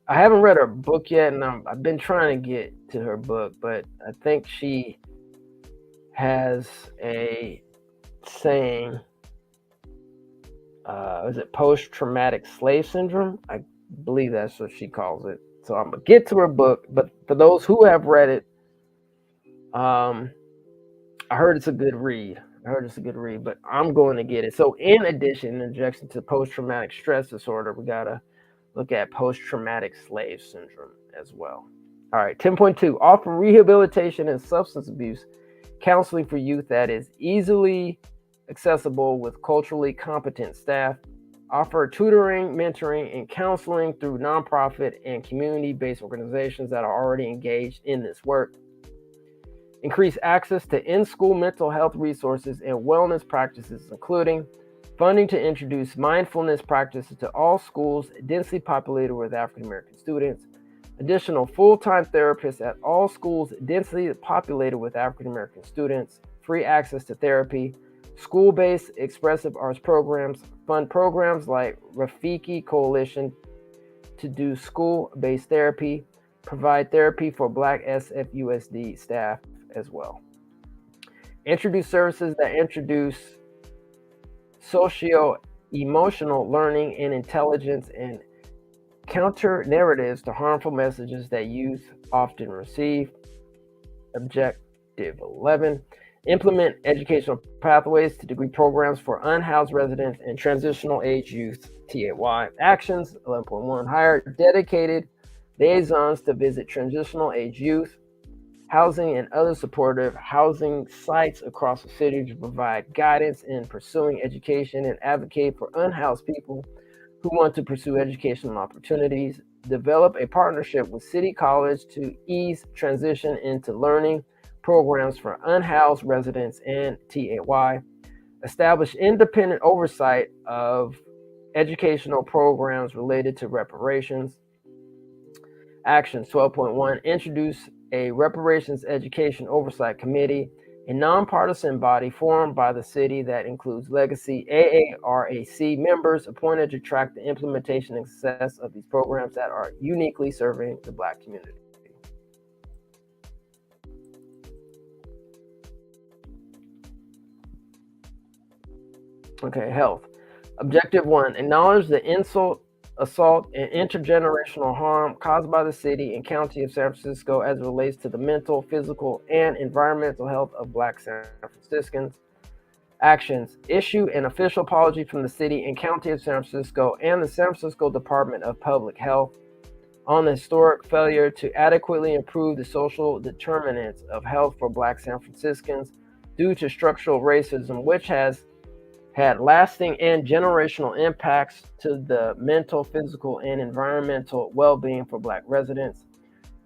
haven't read her book yet, and I've been trying to get to her book, but I think she has a saying, is it post-traumatic slave syndrome? I believe that's what she calls it. So I'm gonna get to her book, but for those who have read it, I heard it's a good read. But I'm going to get it. So in addition, in addition to post-traumatic stress disorder, we gotta look at post-traumatic slave syndrome as well. All right, 10.2, offer rehabilitation and substance abuse counseling for youth that is easily accessible with culturally competent staff. Offer tutoring, mentoring, and counseling through nonprofit and community-based organizations that are already engaged in this work. Increase access to in-school mental health resources and wellness practices, including funding to introduce mindfulness practices to all schools densely populated with African American students. Additional full-time therapists at all schools densely populated with African American students. Free access to therapy. School-based expressive arts programs. Fund programs like Rafiki Coalition to do school-based therapy. Provide therapy for Black SFUSD staff as well. Introduce services that introduce socio-emotional learning and intelligence and counter narratives to harmful messages that youth often receive. Objective 11, implement educational pathways to degree programs for unhoused residents and transitional age youth, TAY. Actions, 11.1, hire dedicated liaisons to visit transitional age youth, housing, and other supportive housing sites across the city to provide guidance in pursuing education and advocate for unhoused people who want to pursue educational opportunities. Develop a partnership with City College to ease transition into learning programs for unhoused residents and TAY. Establish independent oversight of educational programs related to reparations. Actions, 12.1, introduce a reparations education oversight committee, a nonpartisan body formed by the city that includes legacy AARAC members appointed to track the implementation and success of these programs that are uniquely serving the Black community. Okay, health. Objective 1, acknowledge the insult, assault, and intergenerational harm caused by the city and county of San Francisco as it relates to the mental, physical, and environmental health of Black San Franciscans. Actions, issue an official apology from the city and county of San Francisco and the San Francisco Department of Public Health on the historic failure to adequately improve the social determinants of health for Black San Franciscans due to structural racism, which has had lasting and generational impacts to the mental, physical, and environmental well-being for Black residents.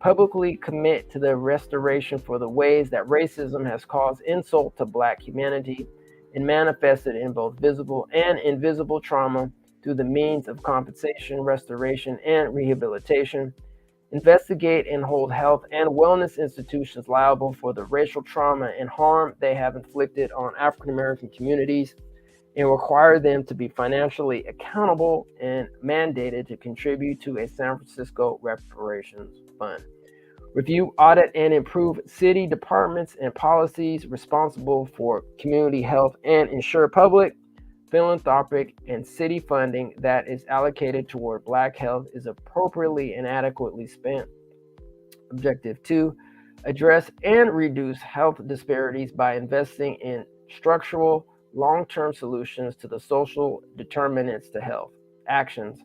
Publicly commit to the restoration for the ways that racism has caused insult to Black humanity and manifested in both visible and invisible trauma through the means of compensation, restoration, and rehabilitation. Investigate and hold health and wellness institutions liable for the racial trauma and harm they have inflicted on African American communities, and require them to be financially accountable and mandated to contribute to a San Francisco reparations fund. Review, audit, and improve city departments and policies responsible for community health and ensure public, philanthropic, and city funding that is allocated toward Black health is appropriately and adequately spent. Objective 2, address and reduce health disparities by investing in structural long-term solutions to the social determinants to health. Actions,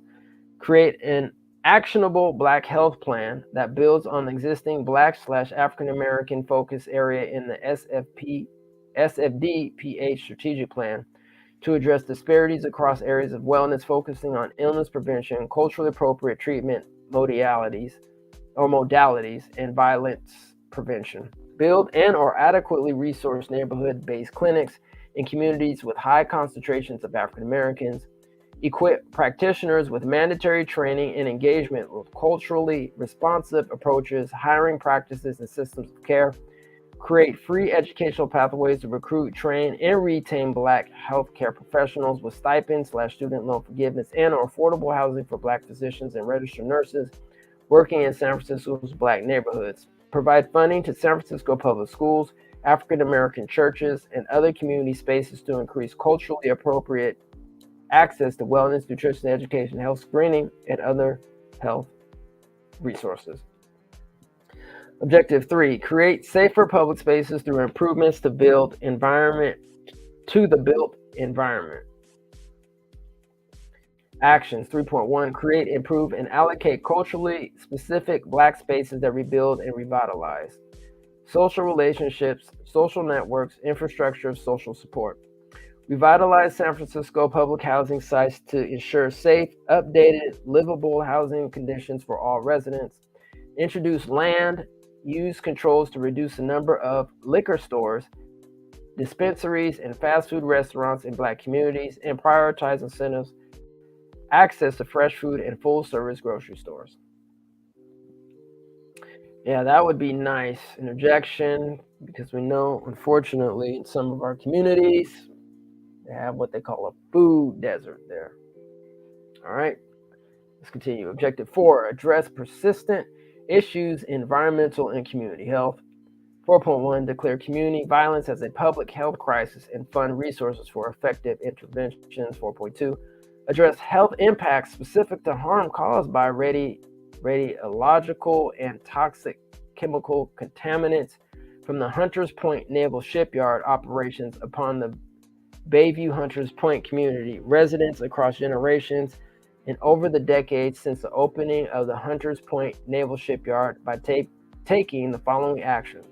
create an actionable Black health plan that builds on the existing Black/African American focus area in the SFD-PH strategic plan to address disparities across areas of wellness, focusing on illness prevention, culturally appropriate treatment modalities, and violence prevention. Build and or adequately resource neighborhood-based clinics in communities with high concentrations of African Americans. Equip practitioners with mandatory training and engagement with culturally responsive approaches, hiring practices, and systems of care. Create free educational pathways to recruit, train, and retain Black healthcare professionals with stipends/student loan forgiveness and or affordable housing for Black physicians and registered nurses working in San Francisco's Black neighborhoods. Provide funding to San Francisco public schools, African American churches, and other community spaces to increase culturally appropriate access to wellness, nutrition, education, health screening, and other health resources. Objective 3, create safer public spaces through improvements to the built environment. Actions 3.1, create, improve, and allocate culturally specific Black spaces that rebuild and revitalize. Social relationships, social networks, infrastructure of social support. Revitalize San Francisco public housing sites to ensure safe, updated, livable housing conditions for all residents. Introduce land use controls to reduce the number of liquor stores, dispensaries, and fast food restaurants in Black communities, and prioritize incentives, access to fresh food and full-service grocery stores. Yeah, that would be nice. Interjection, because we know, unfortunately, in some of our communities, they have what they call a food desert there. All right, let's continue. Objective 4, address persistent issues, environmental and community health. 4.1, declare community violence as a public health crisis and fund resources for effective interventions. 4.2, address health impacts specific to harm caused by radiological and toxic chemical contaminants from the Hunters Point Naval Shipyard operations upon the Bayview Hunters Point community, residents across generations and over the decades since the opening of the Hunters Point Naval Shipyard by taking the following actions.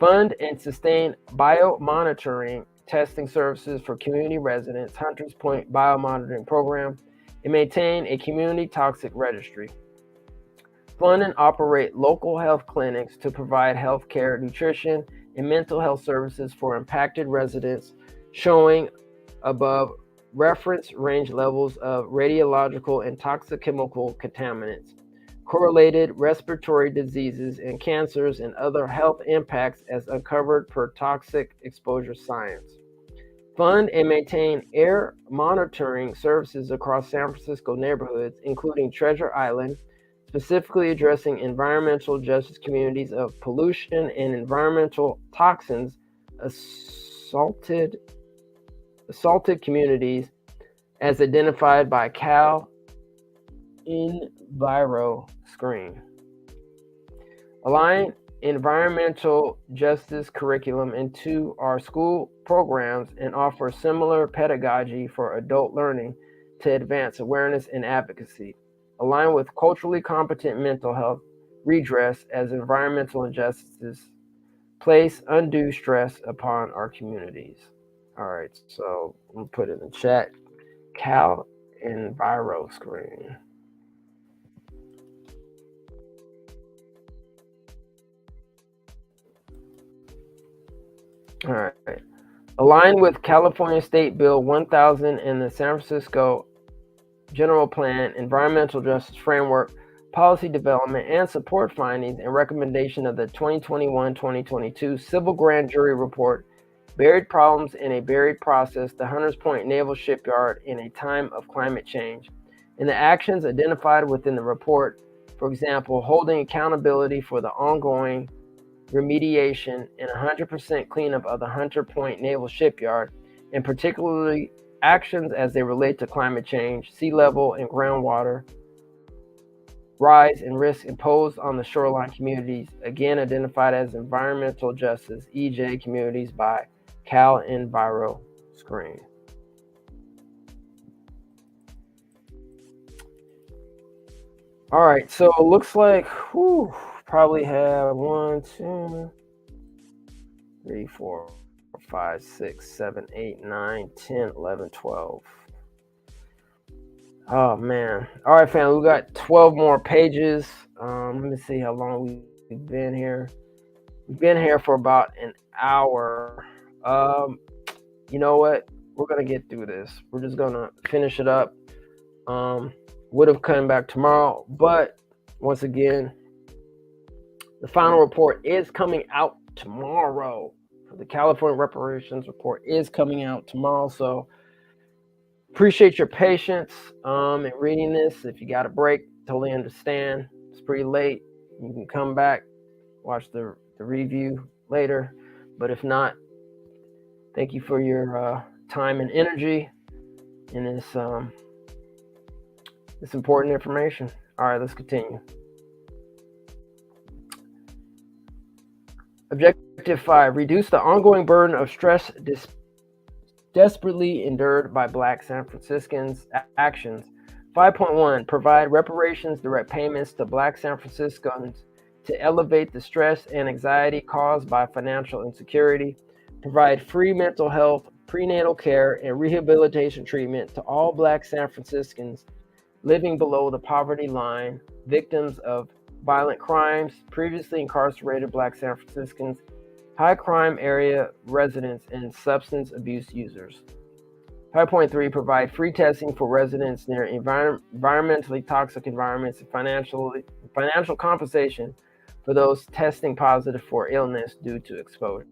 Fund and sustain biomonitoring testing services for community residents, Hunters Point Biomonitoring Program, and maintain a community toxic registry. Fund and operate local health clinics to provide health care, nutrition, and mental health services for impacted residents, showing above reference range levels of radiological and toxic chemical contaminants, correlated respiratory diseases and cancers, and other health impacts as uncovered per toxic exposure science. Fund and maintain air monitoring services across San Francisco neighborhoods, including Treasure Island, specifically addressing environmental justice communities of pollution and environmental toxins, assaulted communities as identified by Cal Enviro Screen. Align environmental justice curriculum into our school programs and offer similar pedagogy for adult learning to advance awareness and advocacy. Align with culturally competent mental health redress as environmental injustices place undue stress upon our communities. All right, so I'm gonna put it in the chat. Cal Enviro Screen. All right. Align with California State Bill 1000 and the San Francisco General Plan, Environmental Justice Framework, Policy Development, and Support Findings and Recommendation of the 2021-2022 Civil Grand Jury Report, Buried Problems in a Buried Process, the Hunters Point Naval Shipyard in a Time of Climate Change, and the actions identified within the report, for example, holding accountability for the ongoing remediation and 100% cleanup of the Hunter Point Naval Shipyard, and particularly actions as they relate to climate change, sea level and groundwater rise, and risks imposed on the shoreline communities, again identified as environmental justice, EJ communities by Cal Enviro Screen. All right, so it looks like probably have 1, 2, 3, 4, 5, 6, 7, 8, 9, 10, 11, 12. Oh man. All right, fam, we got 12 more pages. Let me see how long we've been here. We've been here for about an hour. You know what? We're gonna get through this. We're just gonna finish it up. Would have come back tomorrow, but once again, the final report is coming out tomorrow. The California Reparations report is coming out tomorrow, so appreciate your patience in reading this. If you got a break, totally understand. It's pretty late. You can come back, watch the review later. But if not, thank you for your time and energy in this important information. All right, let's continue. Objective 5, reduce the ongoing burden of stress desperately endured by Black San Franciscans. Actions. 5.1, provide reparations, direct payments to Black San Franciscans to elevate the stress and anxiety caused by financial insecurity. Provide free mental health, prenatal care, and rehabilitation treatment to all Black San Franciscans living below the poverty line, victims of violent crimes, previously incarcerated Black San Franciscans, high crime area residents, and substance abuse users. 5.3, provide free testing for residents near environmentally toxic environments and financial compensation for those testing positive for illness due to exposure.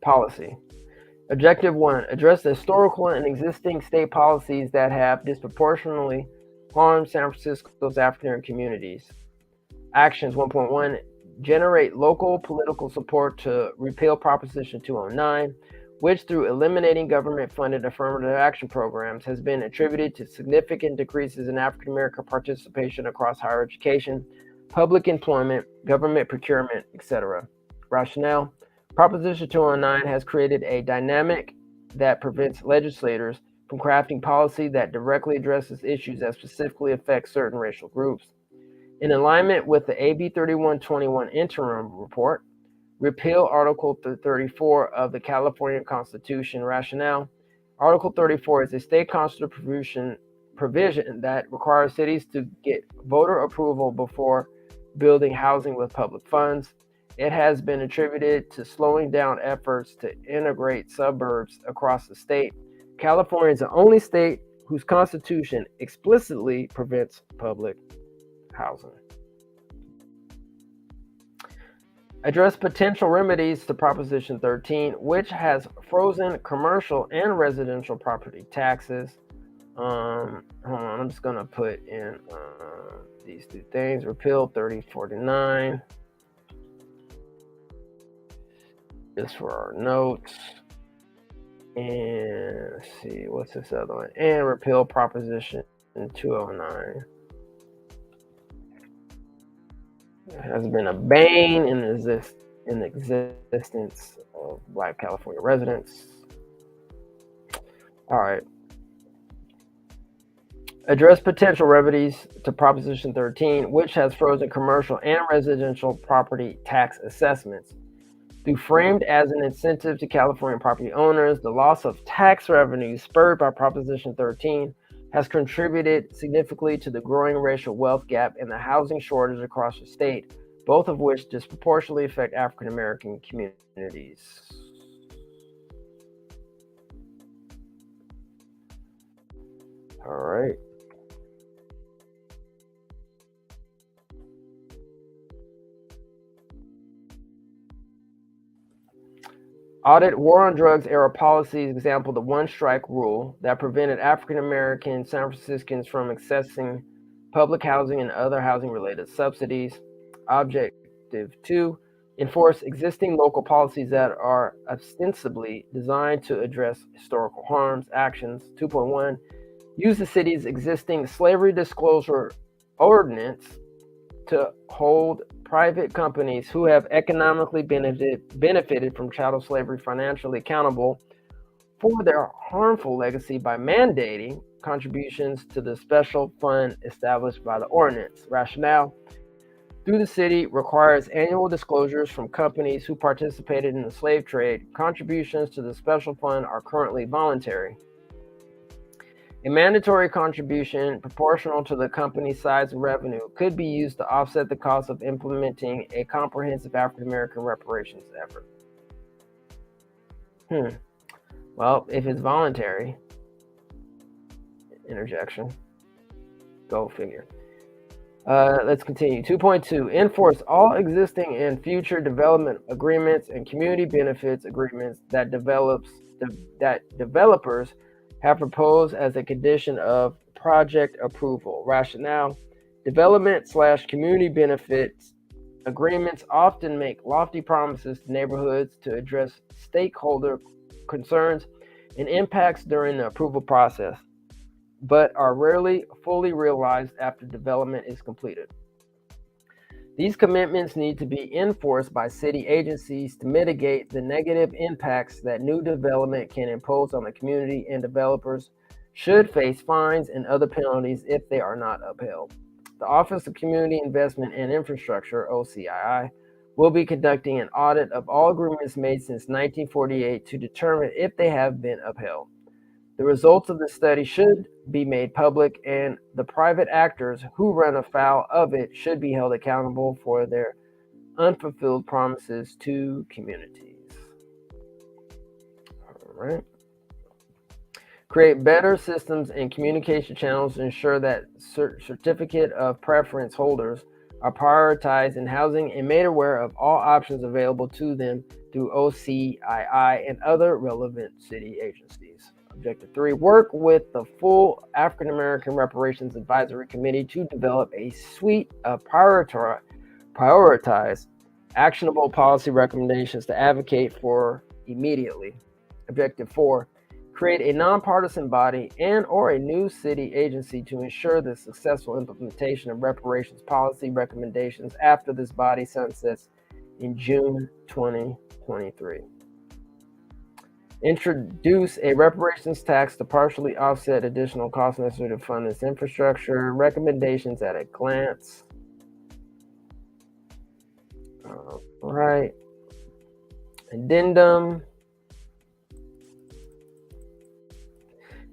Policy. Objective 1, address the historical and existing state policies that have disproportionately harmed San Francisco's African communities. Actions. 1.1, generate local political support to repeal Proposition 209, which through eliminating government-funded affirmative action programs has been attributed to significant decreases in African American participation across higher education, public employment, government procurement, etc. Rationale. Proposition 209 has created a dynamic that prevents legislators from crafting policy that directly addresses issues that specifically affect certain racial groups. In alignment with the AB 3121 interim report, repeal Article 34 of the California Constitution. Rationale. Article 34 is a state constitutional provision that requires cities to get voter approval before building housing with public funds. It has been attributed to slowing down efforts to integrate suburbs across the state. California is the only state whose constitution explicitly prevents public housing. Address potential remedies to Proposition 13, which has frozen commercial and residential property taxes. Hold on, I'm just going to put in these two things. Repeal 3049. Just for our notes. And let's see, what's this other one? And repeal Proposition 209. It has been a bane in the existence of Black California residents. All right. Address potential remedies to Proposition 13, which has frozen commercial and residential property tax assessments. Though framed as an incentive to California property owners, the loss of tax revenue spurred by Proposition 13 has contributed significantly to the growing racial wealth gap and the housing shortage across the state, both of which disproportionately affect African American communities. All right. Audit war on drugs era policies, example, the one strike rule that prevented African American San Franciscans from accessing public housing and other housing related subsidies. Objective 2, enforce existing local policies that are ostensibly designed to address historical harms. Actions. 2.1, use the city's existing slavery disclosure ordinance to hold private companies who have economically benefited from chattel slavery financially accountable for their harmful legacy by mandating contributions to the special fund established by the ordinance. Rationale: through the city requires annual disclosures from companies who participated in the slave trade. Contributions to the special fund are currently voluntary. A mandatory contribution proportional to the company's size and revenue could be used to offset the cost of implementing a comprehensive African American reparations effort. Well, if it's voluntary, interjection, go figure. Let's continue. 2.2, enforce all existing and future development agreements and community benefits agreements that developers have proposed as a condition of project approval. Rationale: development/community benefits agreements often make lofty promises to neighborhoods to address stakeholder concerns and impacts during the approval process, but are rarely fully realized after development is completed. These commitments need to be enforced by city agencies to mitigate the negative impacts that new development can impose on the community, and developers should face fines and other penalties if they are not upheld. The Office of Community Investment and Infrastructure, OCII, will be conducting an audit of all agreements made since 1948 to determine if they have been upheld. The results of the study should be made public, and the private actors who run afoul of it should be held accountable for their unfulfilled promises to communities. All right. Create better systems and communication channels to ensure that certificate of preference holders are prioritized in housing and made aware of all options available to them through OCII and other relevant city agencies. Objective 3, work with the full African American Reparations Advisory Committee to develop a suite of prioritized, actionable policy recommendations to advocate for immediately. Objective 4, create a nonpartisan body and or a new city agency to ensure the successful implementation of reparations policy recommendations after this body sunsets in June 2023. Introduce a reparations tax to partially offset additional costs necessary to fund this infrastructure. Recommendations at a glance. All right. Addendum.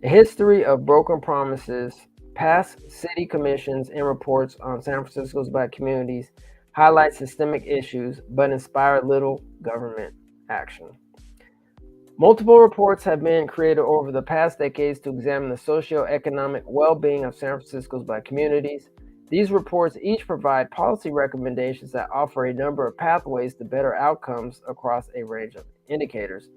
A history of broken promises, past city commissions and reports on San Francisco's Black communities highlight systemic issues but inspire little government action. Multiple reports have been created over the past decades to examine the socioeconomic well-being of San Francisco's Black communities. These reports each provide policy recommendations that offer a number of pathways to better outcomes across a range of indicators.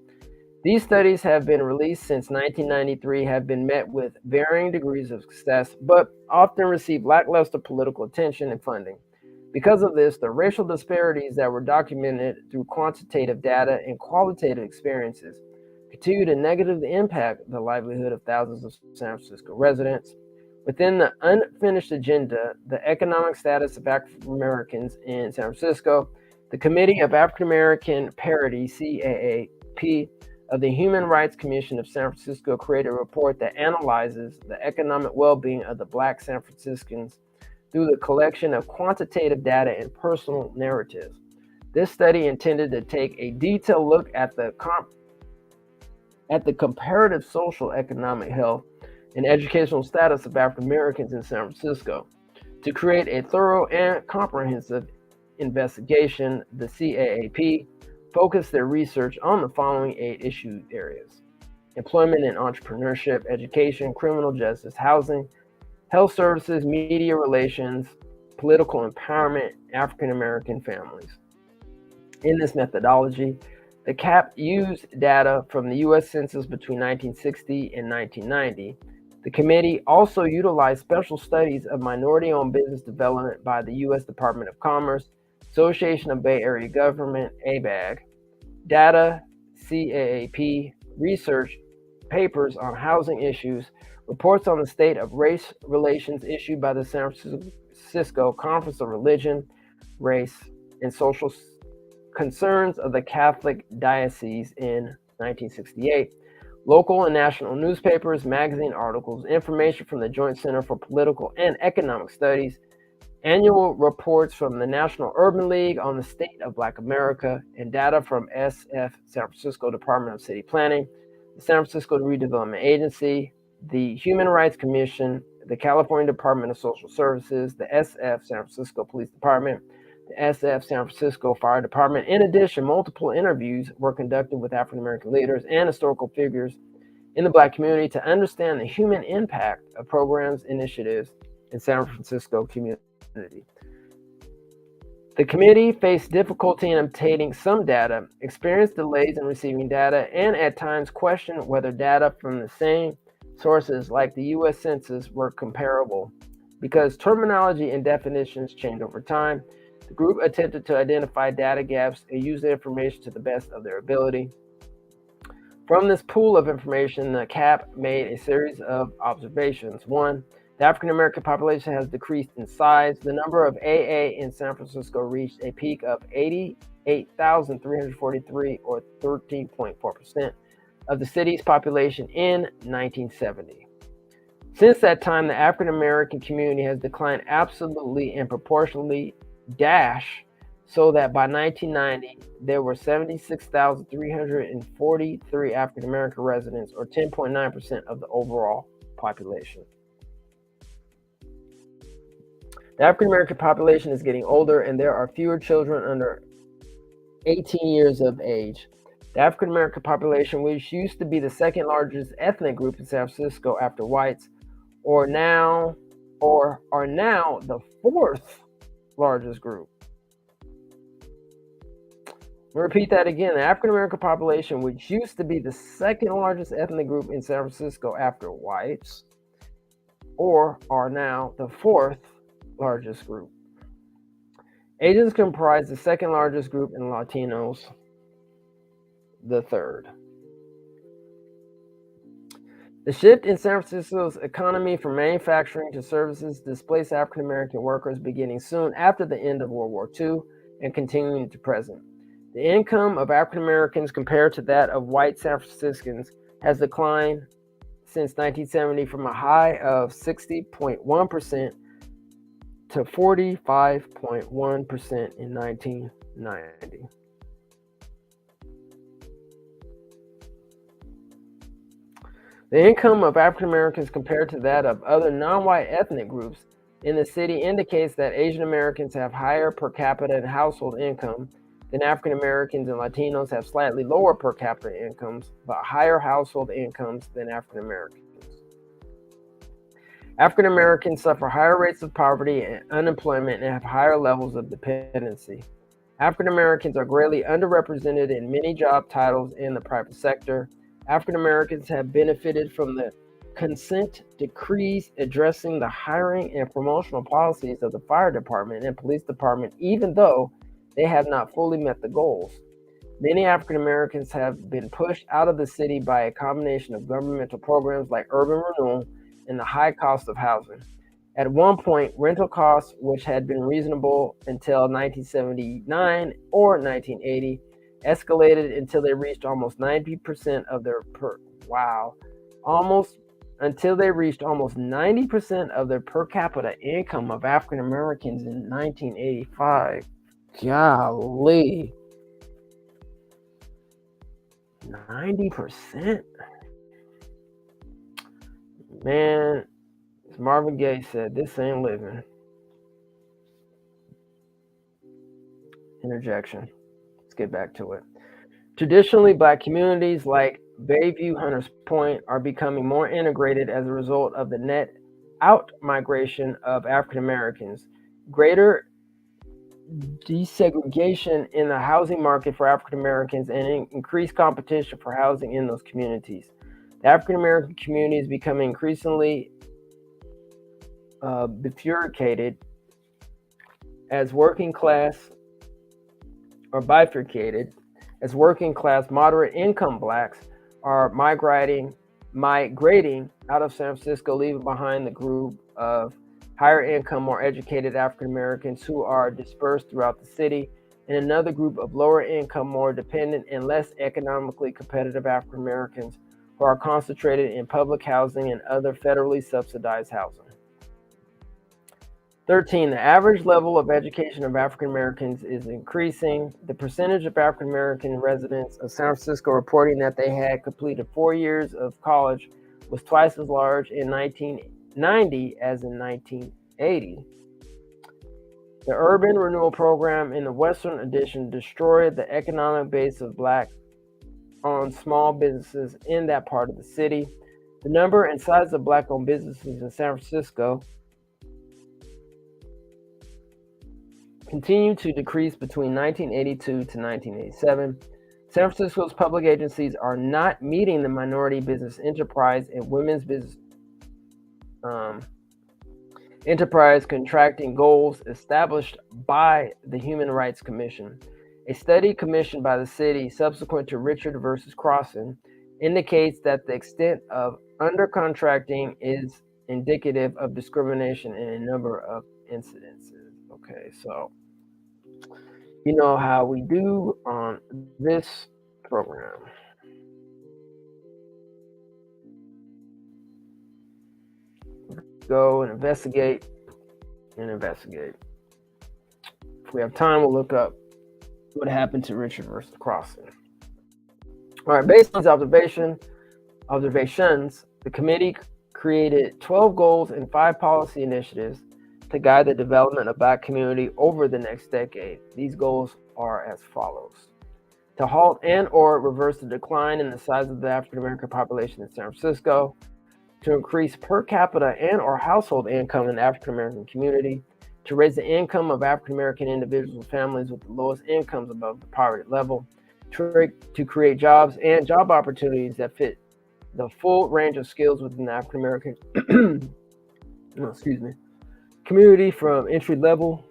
These studies have been released since 1993, have been met with varying degrees of success, but often receive lackluster political attention and funding. Because of this, the racial disparities that were documented through quantitative data and qualitative experiences continue to negatively impact the livelihood of thousands of San Francisco residents. Within the unfinished agenda, the economic status of African Americans in San Francisco, the Committee of African American Parity, CAAP, of the Human Rights Commission of San Francisco created a report that analyzes the economic well-being of the Black San Franciscans through the collection of quantitative data and personal narratives. This study intended to take a detailed look at the comparative social, economic, health, and educational status of African Americans in San Francisco. To create a thorough and comprehensive investigation, the CAAP focused their research on the following 8 issue areas: employment and entrepreneurship, education, criminal justice, housing, health services, media relations, political empowerment, African American families. In this methodology, the CAP used data from the U.S. Census between 1960 and 1990. The committee also utilized special studies of minority-owned business development by the U.S. Department of Commerce, Association of Bay Area Government, ABAG, data, CAAP, research, papers on housing issues, reports on the state of race relations issued by the San Francisco Conference of Religion, Race, and Social Concerns of the Catholic Diocese in 1968, Local and national newspapers, magazine articles, information from the Joint Center for Political and Economic Studies, annual reports from the National Urban League on the state of Black America, and data from SF San Francisco Department of City Planning, the San Francisco Redevelopment Agency, the Human Rights Commission, the California Department of Social Services, the SF San Francisco Police Department, the SF San Francisco Fire Department. In addition, multiple interviews were conducted with African American leaders and historical figures in the Black community to understand the human impact of programs, initiatives in San Francisco community. The committee faced difficulty in obtaining some data, experienced delays in receiving data, and at times questioned whether data from the same sources like the U.S. Census were comparable. Because terminology and definitions change over time, the group attempted to identify data gaps and use the information to the best of their ability. From this pool of information, the CAP made a series of observations. 1. The African American population has decreased in size. The number of AA in San Francisco reached a peak of 88,343, or 13.4% of the city's population in 1970. Since that time, the African American community has declined absolutely and proportionally so that by 1990, there were 76,343 African American residents, or 10.9% of the overall population. The African American population is getting older, and there are fewer children under 18 years of age. The African American population, which used to be the second largest ethnic group in San Francisco after whites, are now the fourth largest group. I'll repeat that again. The African American population, which used to be the second largest ethnic group in San Francisco after whites, are now the fourth largest group. Asians comprise the second largest group, and Latinos the third. The shift in San Francisco's economy from manufacturing to services displaced African American workers beginning soon after the end of World War II and continuing to present. The income of African Americans compared to that of white San Franciscans has declined since 1970 from a high of 60.1% to 45.1% in 1990. The income of African Americans compared to that of other non-white ethnic groups in the city indicates that Asian Americans have higher per capita and household income than African Americans, and Latinos have slightly lower per capita incomes, but higher household incomes than African Americans. African Americans suffer higher rates of poverty and unemployment and have higher levels of dependency. African Americans are greatly underrepresented in many job titles in the private sector. African Americans have benefited from the consent decrees addressing the hiring and promotional policies of the fire department and police department, even though they have not fully met the goals. Many African Americans have been pushed out of the city by a combination of governmental programs like urban renewal and the high cost of housing. At one point, rental costs, which had been reasonable until 1979 or 1980, escalated until they reached almost 90% of their per capita income of African Americans in 1985. Golly. 90%? Man, as Marvin Gaye said, this ain't living. Interjection. Let's get back to it. Traditionally, Black communities like Bayview, Hunters Point are becoming more integrated as a result of the net out migration of African Americans, greater desegregation in the housing market for African Americans, and increased competition for housing in those communities. The African American community is becoming increasingly bifurcated as working class moderate income Blacks are migrating out of San Francisco, leaving behind the group of higher income, more educated African Americans who are dispersed throughout the city, and another group of lower income, more dependent and less economically competitive African Americans who are concentrated in public housing and other federally subsidized housing. 13, the average level of education of African Americans is increasing. The percentage of African American residents of San Francisco reporting that they had completed 4 years of college was twice as large in 1990 as in 1980. The urban renewal program in the Western Addition destroyed the economic base of Black-owned small businesses in that part of the city. The number and size of Black-owned businesses in San Francisco continued to decrease between 1982 to 1987. San Francisco's public agencies are not meeting the minority business enterprise and women's business enterprise contracting goals established by the Human Rights Commission. A study commissioned by the city subsequent to Richard versus Crossan indicates that the extent of undercontracting is indicative of discrimination in a number of incidences. Okay, so you know how we do on this program. Go and investigate and investigate. If we have time, we'll look up what happened to Richard versus Crossan. All right, based on these observations, the committee created 12 goals and 5 policy initiatives to guide the development of Black community over the next decade. These goals are as follows: to halt and or reverse the decline in the size of the African American population in San Francisco, to increase per capita and or household income in the African American community, to raise the income of African American individuals and families with the lowest incomes above the poverty level, to create jobs and job opportunities that fit the full range of skills within the African American community, from entry level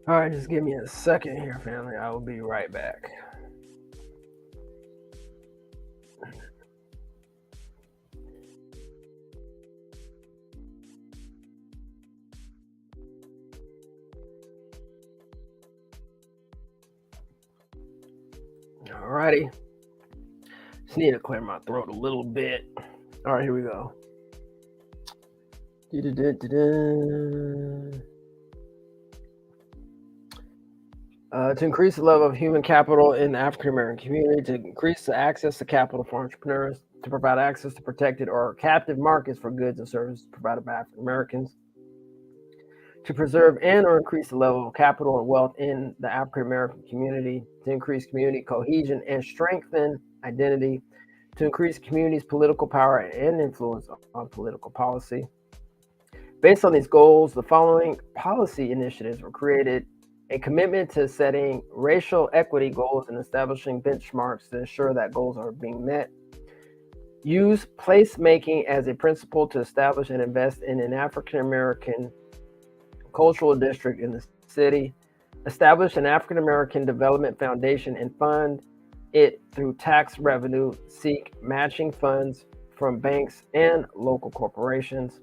All right, just give me a second here, family. I will be right back. All righty. Just need to clear my throat a little bit. All right, here we go. To increase the level of human capital in the African American community, to increase the access to capital for entrepreneurs, to provide access to protected or captive markets for goods and services provided by African Americans, to preserve and or increase the level of capital and wealth in the African American community, to increase community cohesion and strengthen identity, to increase communities' political power and influence on political policy. Based on these goals, the following policy initiatives were created: a commitment to setting racial equity goals and establishing benchmarks to ensure that goals are being met. Use placemaking as a principle to establish and invest in an African American cultural district in the city. Establish an African American Development Foundation and fund it through tax revenue. Seek matching funds from banks and local corporations.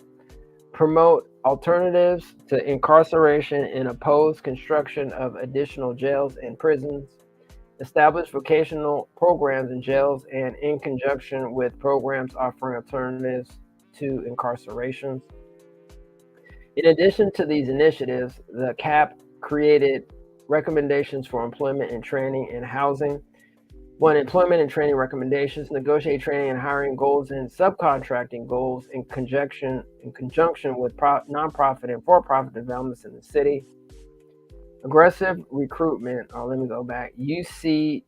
Promote alternatives to incarceration and oppose construction of additional jails and prisons. Establish vocational programs in jails and in conjunction with programs offering alternatives to incarceration. In addition to these initiatives, the CAP created recommendations for employment and training and housing. 1. Employment and training recommendations. Negotiate training and hiring goals and subcontracting goals in conjunction with nonprofit and for-profit developments in the city. Aggressive recruitment. Let me go back. UCSF,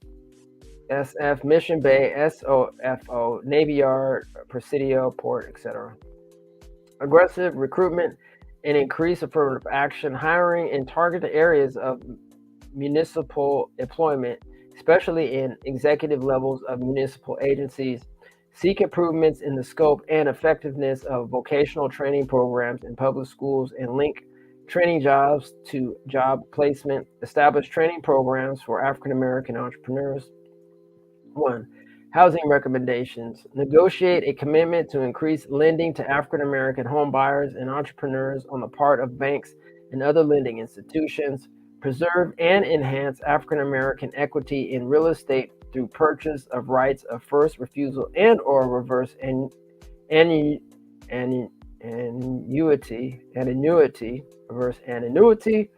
Mission Bay, SOFO, Navy Yard, Presidio, Port, etc. Aggressive recruitment and increase affirmative action. Hiring in targeted areas of municipal employment, especially in executive levels of municipal agencies. Seek improvements in the scope and effectiveness of vocational training programs in public schools and link training jobs to job placement. Establish training programs for African American entrepreneurs. 1. Housing recommendations. Negotiate a commitment to increase lending to African American home buyers and entrepreneurs on the part of banks and other lending institutions. Preserve and enhance African American equity in real estate through purchase of rights of first refusal and or reverse annuity, reverse annuity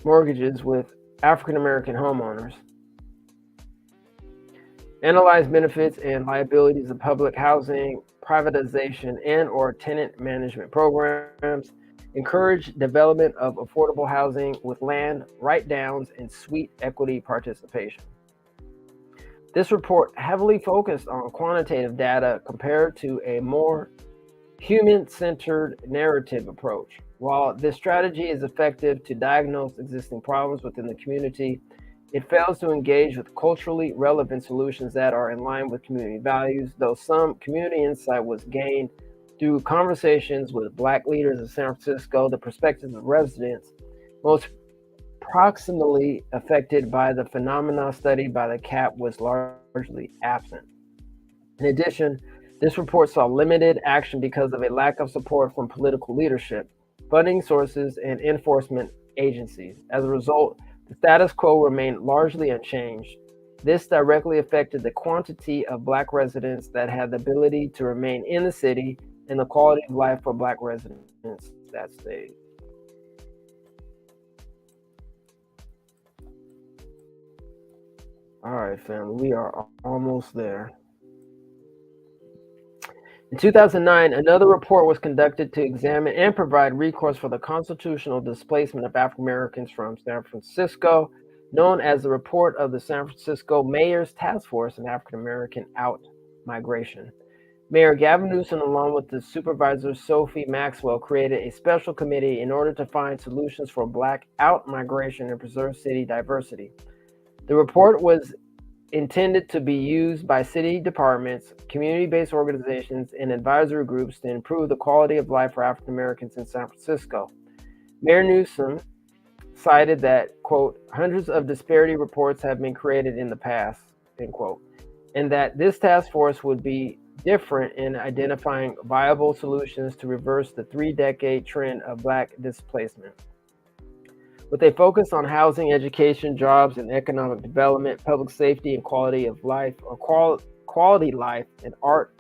mortgages with African American homeowners. Analyze benefits and liabilities of public housing, privatization, and or tenant management programs. Encourage development of affordable housing with land write-downs and sweet equity participation. This report heavily focused on quantitative data compared to a more human-centered narrative approach. While this strategy is effective to diagnose existing problems within the community, it fails to engage with culturally relevant solutions that are in line with community values, though some community insight was gained through conversations with Black leaders of San Francisco. The perspectives of residents most proximally affected by the phenomena studied by the CAP was largely absent. In addition, this report saw limited action because of a lack of support from political leadership, funding sources, and enforcement agencies. As a result, the status quo remained largely unchanged. This directly affected the quantity of Black residents that had the ability to remain in the city and the quality of life for Black residents that stayed. All right, family, we are almost there. In 2009, another report was conducted to examine and provide recourse for the constitutional displacement of African Americans from San Francisco, known as the Report of the San Francisco Mayor's Task Force on African American Out-Migration. Mayor Gavin Newsom, along with the supervisor Sophie Maxwell, created a special committee in order to find solutions for Black out-migration and preserve city diversity. The report was intended to be used by city departments, community-based organizations, and advisory groups to improve the quality of life for African Americans in San Francisco. Mayor Newsom cited that, quote, hundreds of disparity reports have been created in the past, end quote, and that this task force would be different in identifying viable solutions to reverse the 3-decade trend of Black displacement. With a focus on housing, education, jobs, and economic development, public safety, and quality of life, or quality life, and art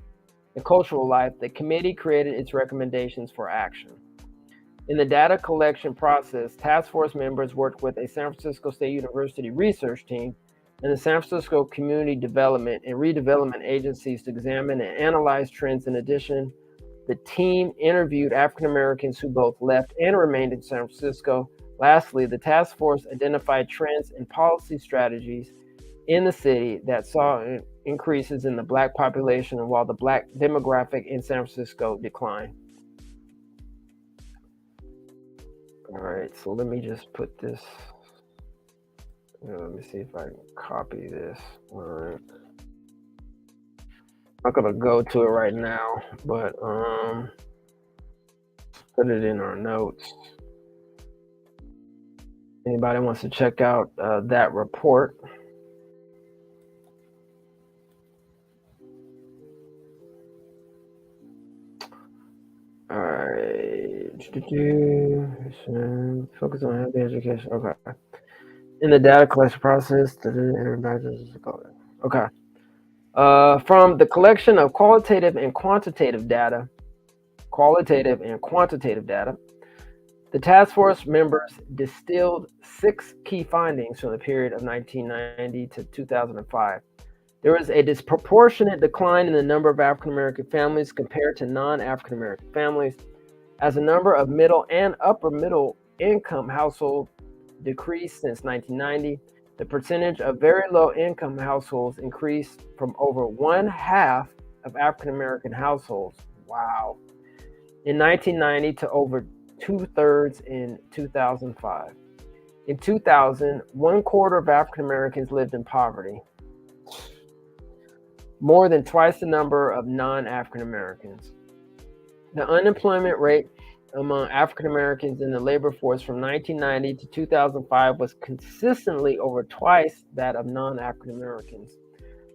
and cultural life, the committee created its recommendations for action. In the data collection process, task force members worked with a San Francisco State University research team and the San Francisco Community Development and Redevelopment agencies to examine and analyze trends. In addition, the team interviewed African Americans who both left and remained in San Francisco. Lastly, the task force identified trends and policy strategies in the city that saw increases in the Black population while the Black demographic in San Francisco declined. All right, so let me just put this, let me see if I can copy this. All right. I'm not gonna go to it right now, but put it in our notes. Anybody wants to check out that report? All right. Focus on healthy education. Okay. In the data collection process. Okay. From the collection of qualitative and quantitative data, the task force members distilled 6 key findings from the period of 1990 to 2005. There was a disproportionate decline in the number of African American families compared to non-African American families, as the number of middle and upper middle income households decreased since 1990. The percentage of very low income households increased from over 1/2 of African American households, wow, in 1990 to over 2/3 in 2005. In 2000, 1/4 of African Americans lived in poverty, more than twice the number of non-African Americans. The unemployment rate among African Americans in the labor force from 1990 to 2005 was consistently over twice that of non-African Americans.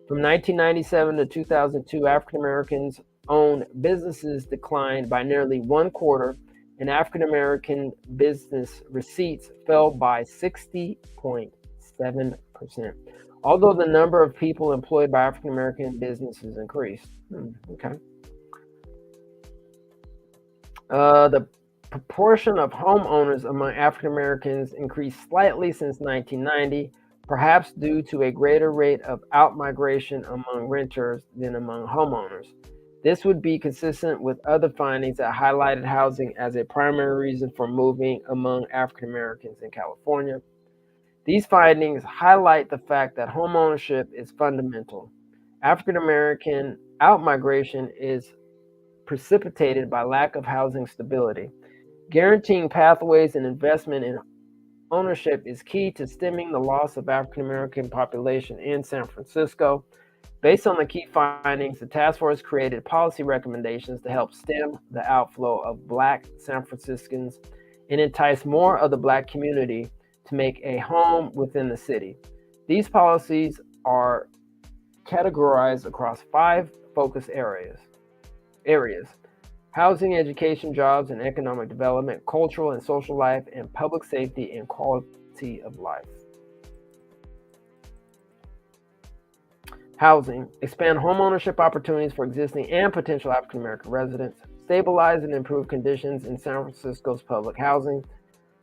From 1997 to 2002, African Americans owned businesses declined by nearly one quarter, and African American business receipts fell by 60.7%. Although the number of people employed by African American businesses increased. Okay. The proportion of homeowners among African Americans increased slightly since 1990, perhaps due to a greater rate of outmigration among renters than among homeowners. This would be consistent with other findings that highlighted housing as a primary reason for moving among African Americans in California. These findings highlight the fact that homeownership is fundamental. African American outmigration is precipitated by lack of housing stability. Guaranteeing pathways and investment in ownership is key to stemming the loss of African American population in San Francisco. Based on the key findings, the task force created policy recommendations to help stem the outflow of Black San Franciscans and entice more of the Black community to make a home within the city. These policies are categorized across 5 focus areas: housing, education, jobs, and economic development, cultural and social life, and public safety and quality of life. Housing: expand homeownership opportunities for existing and potential African American residents, stabilize and improve conditions in San Francisco's public housing,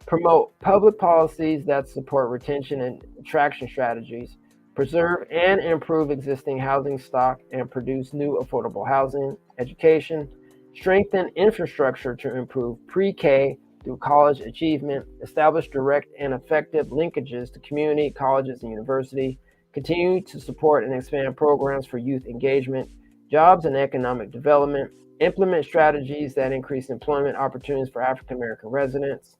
promote public policies that support retention and attraction strategies, preserve and improve existing housing stock and produce new affordable housing, education, strengthen infrastructure to improve pre-K through college achievement, establish direct and effective linkages to community, colleges, and universities, continue to support and expand programs for youth engagement, jobs and economic development, implement strategies that increase employment opportunities for African American residents,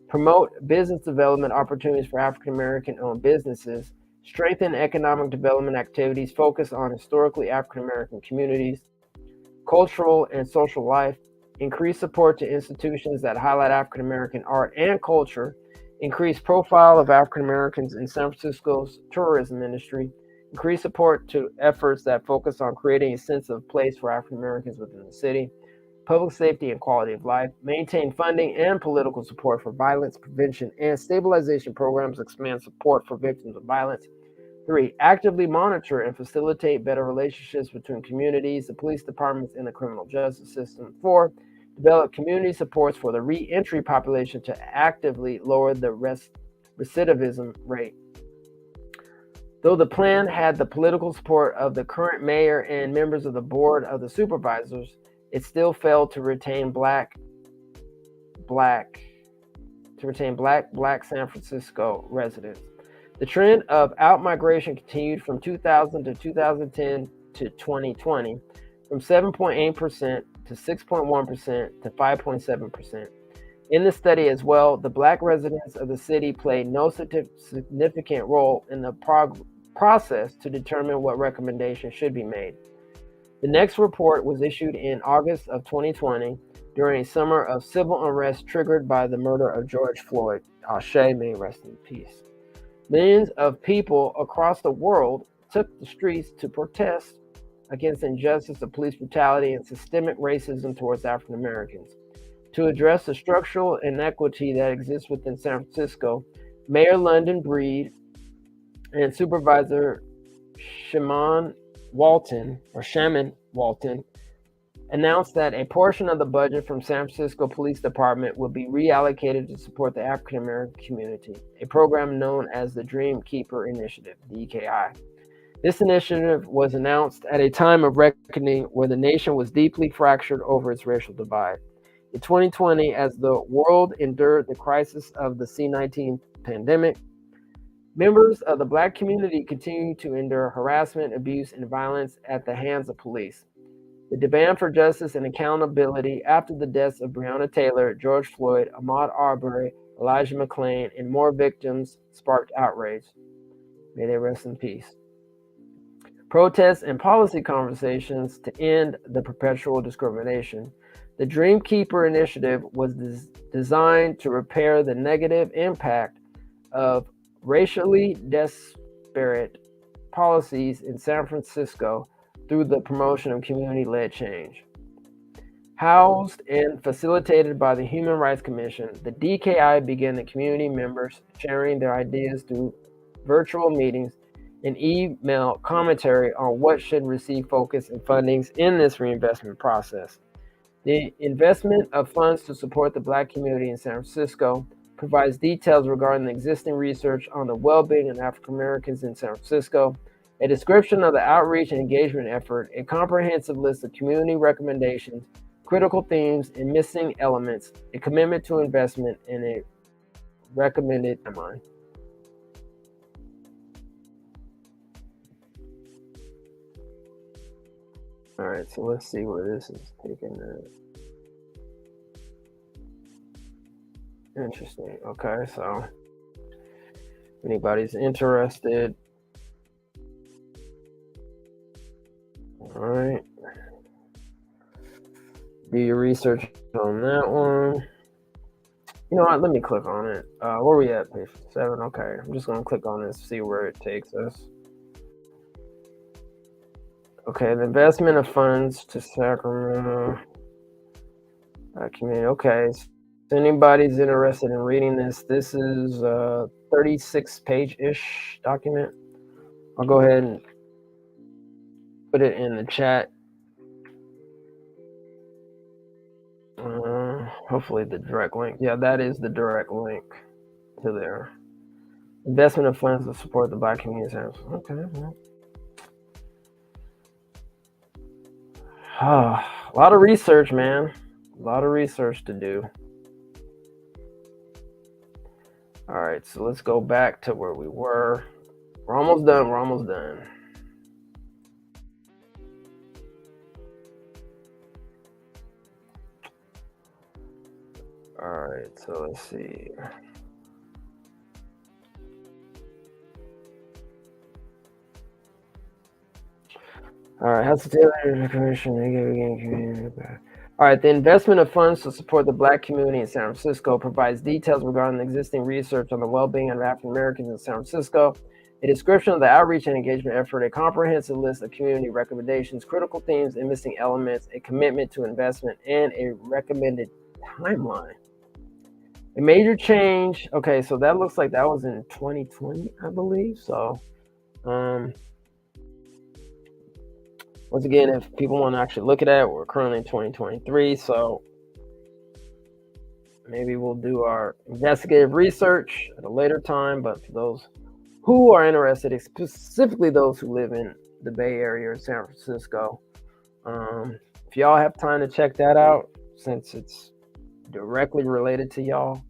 promote business development opportunities for African American owned businesses, strengthen economic development activities focused on historically African American communities, cultural and social life, increase support to institutions that highlight African American art and culture, increase profile of African Americans in San Francisco's tourism industry, increase support to efforts that focus on creating a sense of place for African Americans within the city, public safety and quality of life, maintain funding and political support for violence prevention and stabilization programs, expand support for victims of violence. 3, actively monitor and facilitate better relationships between communities, the police departments, and the criminal justice system. 4, develop community supports for the re-entry population to actively lower the recidivism rate. Though the plan had the political support of the current mayor and members of the board of the supervisors, it still failed to retain black San Francisco residents. The trend of outmigration continued from 2000 to 2010 to 2020, from 7.8% to 6.1% to 5.7%. In the study as well, the Black residents of the city played no significant role in the process to determine what recommendations should be made. The next report was issued in August of 2020 during a summer of civil unrest triggered by the murder of George Floyd. Ashe, may rest in peace. Millions of people across the world took the streets to protest against injustice of police brutality and systemic racism towards African Americans. To address the structural inequity that exists within San Francisco, Mayor London Breed and Supervisor Shaman Walton announced that a portion of the budget from San Francisco Police Department would be reallocated to support the African American community, a program known as the Dream Keeper Initiative, DKI. This initiative was announced at a time of reckoning where the nation was deeply fractured over its racial divide. In 2020, as the world endured the crisis of the C-19 pandemic, members of the Black community continue to endure harassment, abuse, and violence at the hands of police. The demand for justice and accountability after the deaths of Breonna Taylor, George Floyd, Ahmaud Arbery, Elijah McClain, and more victims sparked outrage. May they rest in peace. Protests and policy conversations to end the perpetual discrimination. The Dreamkeeper initiative was designed to repair the negative impact of racially disparate policies in San Francisco through the promotion of community-led change. Housed and facilitated by the Human Rights Commission, the DKI began the community members sharing their ideas through virtual meetings and email commentary on what should receive focus and fundings in this reinvestment process. The investment of funds to support the Black community in San Francisco provides details regarding the existing research on the well-being of African Americans in San Francisco, a description of the outreach and engagement effort, a comprehensive list of community recommendations, critical themes, and missing elements, a commitment to investment, and a recommended timeline. All right, so let's see where this is taking it. Interesting. Okay, so if anybody's interested, all right, do your research on that one. You know what? Let me click on it. Where are we at? Page 7. Okay, I'm just gonna click on this, see where it takes us. Okay, the investment of funds to Sacramento community. Okay, so if anybody's interested in reading this, this is a 36-page-ish document. I'll go ahead and put it in the chat. Hopefully the direct link. Yeah, that is the direct link to their investment of funds to support the Black community. Okay. Well. A lot of research, man. A lot of research to do. All right, so let's go back to where we were. We're almost done. We're almost done. All right, so let's see. All right, how's the Taylor Commission? All right, the investment of funds to support the Black community in San Francisco provides details regarding the existing research on the well-being of African Americans in San Francisco, a description of the outreach and engagement effort, a comprehensive list of community recommendations, critical themes and missing elements, a commitment to investment, and a recommended timeline. A major change. Okay, so that looks like that was in 2020, I believe. So, once again, if people want to actually look at it, we're currently in 2023, so maybe we'll do our investigative research at a later time. But for those who are interested, specifically those who live in the Bay Area or San Francisco, if y'all have time to check that out, since it's directly related to y'all,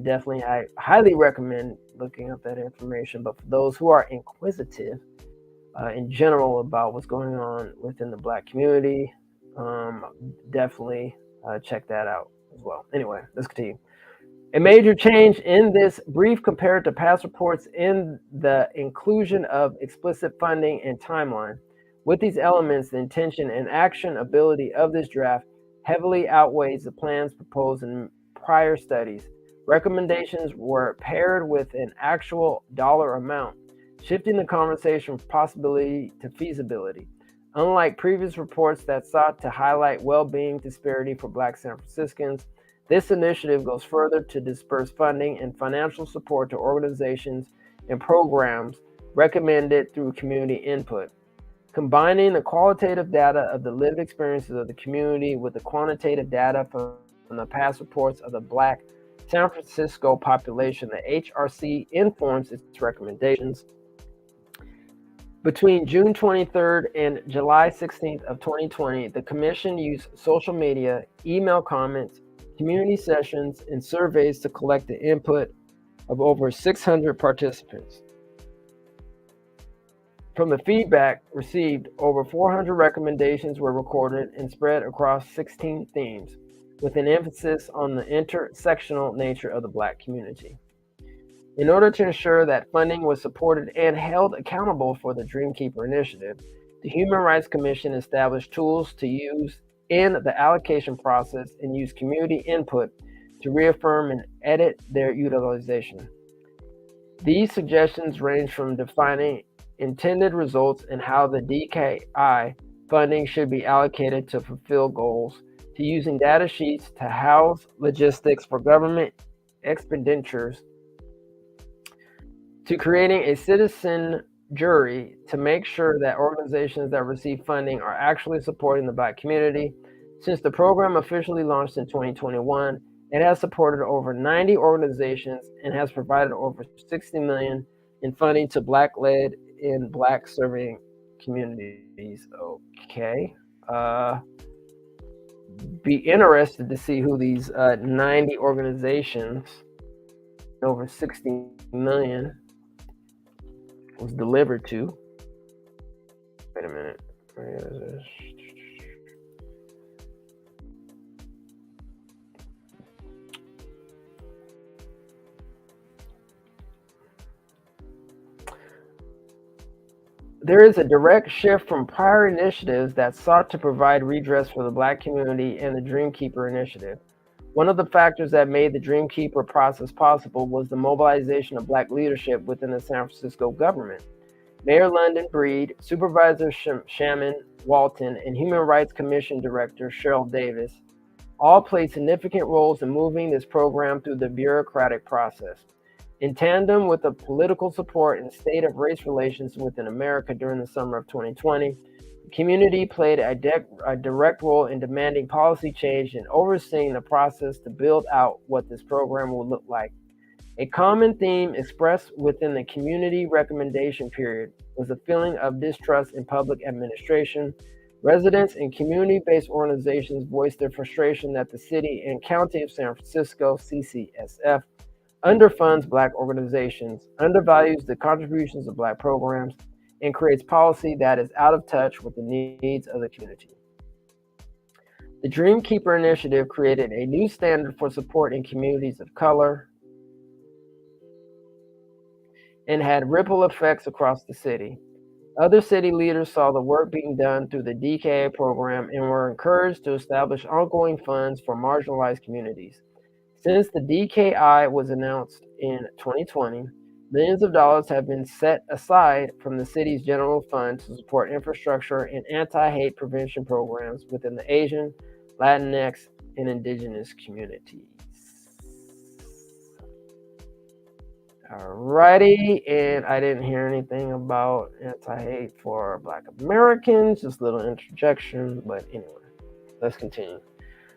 definitely I highly recommend looking up that information. But for those who are inquisitive, in general about what's going on within the Black community, definitely check that out as well. Anyway, let's continue. A major change in this brief compared to past reports in the inclusion of explicit funding and timeline. With these elements, the intention and action ability of this draft heavily outweighs the plans proposed in prior studies. Recommendations were paired with an actual dollar amount, shifting the conversation from possibility to feasibility. Unlike previous reports that sought to highlight well-being disparity for Black San Franciscans, this initiative goes further to disperse funding and financial support to organizations and programs recommended through community input. Combining the qualitative data of the lived experiences of the community with the quantitative data from the past reports of the Black San Francisco population, the HRC informs its recommendations. Between June 23rd and July 16th of 2020, the Commission used social media, email comments, community sessions, and surveys to collect the input of over 600 participants. From the feedback received, over 400 recommendations were recorded and spread across 16 themes, with an emphasis on the intersectional nature of the Black community. In order to ensure that funding was supported and held accountable for the Dreamkeeper initiative, the Human Rights Commission established tools to use in the allocation process and use community input to reaffirm and edit their utilization. These suggestions range from defining intended results and how the DKI funding should be allocated to fulfill goals, to using data sheets to house logistics for government expenditures, to creating a citizen jury to make sure that organizations that receive funding are actually supporting the Black community. Since the program officially launched in 2021, it has supported over 90 organizations and has provided over $60 million in funding to Black-led and Black-serving communities. Okay. Be interested to see who these 90 organizations, over 60 million, was delivered to. Wait a minute. Where is this? There is a direct shift from prior initiatives that sought to provide redress for the Black community and the Dreamkeeper initiative. One of the factors that made the Dreamkeeper process possible was the mobilization of Black leadership within the San Francisco government. Mayor London Breed, Supervisor Shaman Walton, and Human Rights Commission Director Cheryl Davis all played significant roles in moving this program through the bureaucratic process. In tandem with the political support and state of race relations within America during the summer of 2020, the community played a direct role in demanding policy change and overseeing the process to build out what this program will look like. A common theme expressed within the community recommendation period was a feeling of distrust in public administration. Residents and community-based organizations voiced their frustration that the City and County of San Francisco, CCSF, underfunds Black organizations, undervalues the contributions of Black programs, and creates policy that is out of touch with the needs of the community. The Dreamkeeper initiative created a new standard for support in communities of color and had ripple effects across the city. Other city leaders saw the work being done through the DKA program and were encouraged to establish ongoing funds for marginalized communities. Since the DKI was announced in 2020, millions of dollars have been set aside from the city's general fund to support infrastructure and anti-hate prevention programs within the Asian, Latinx, and Indigenous communities. Alrighty, and I didn't hear anything about anti-hate for Black Americans, just a little interjection, but anyway, let's continue.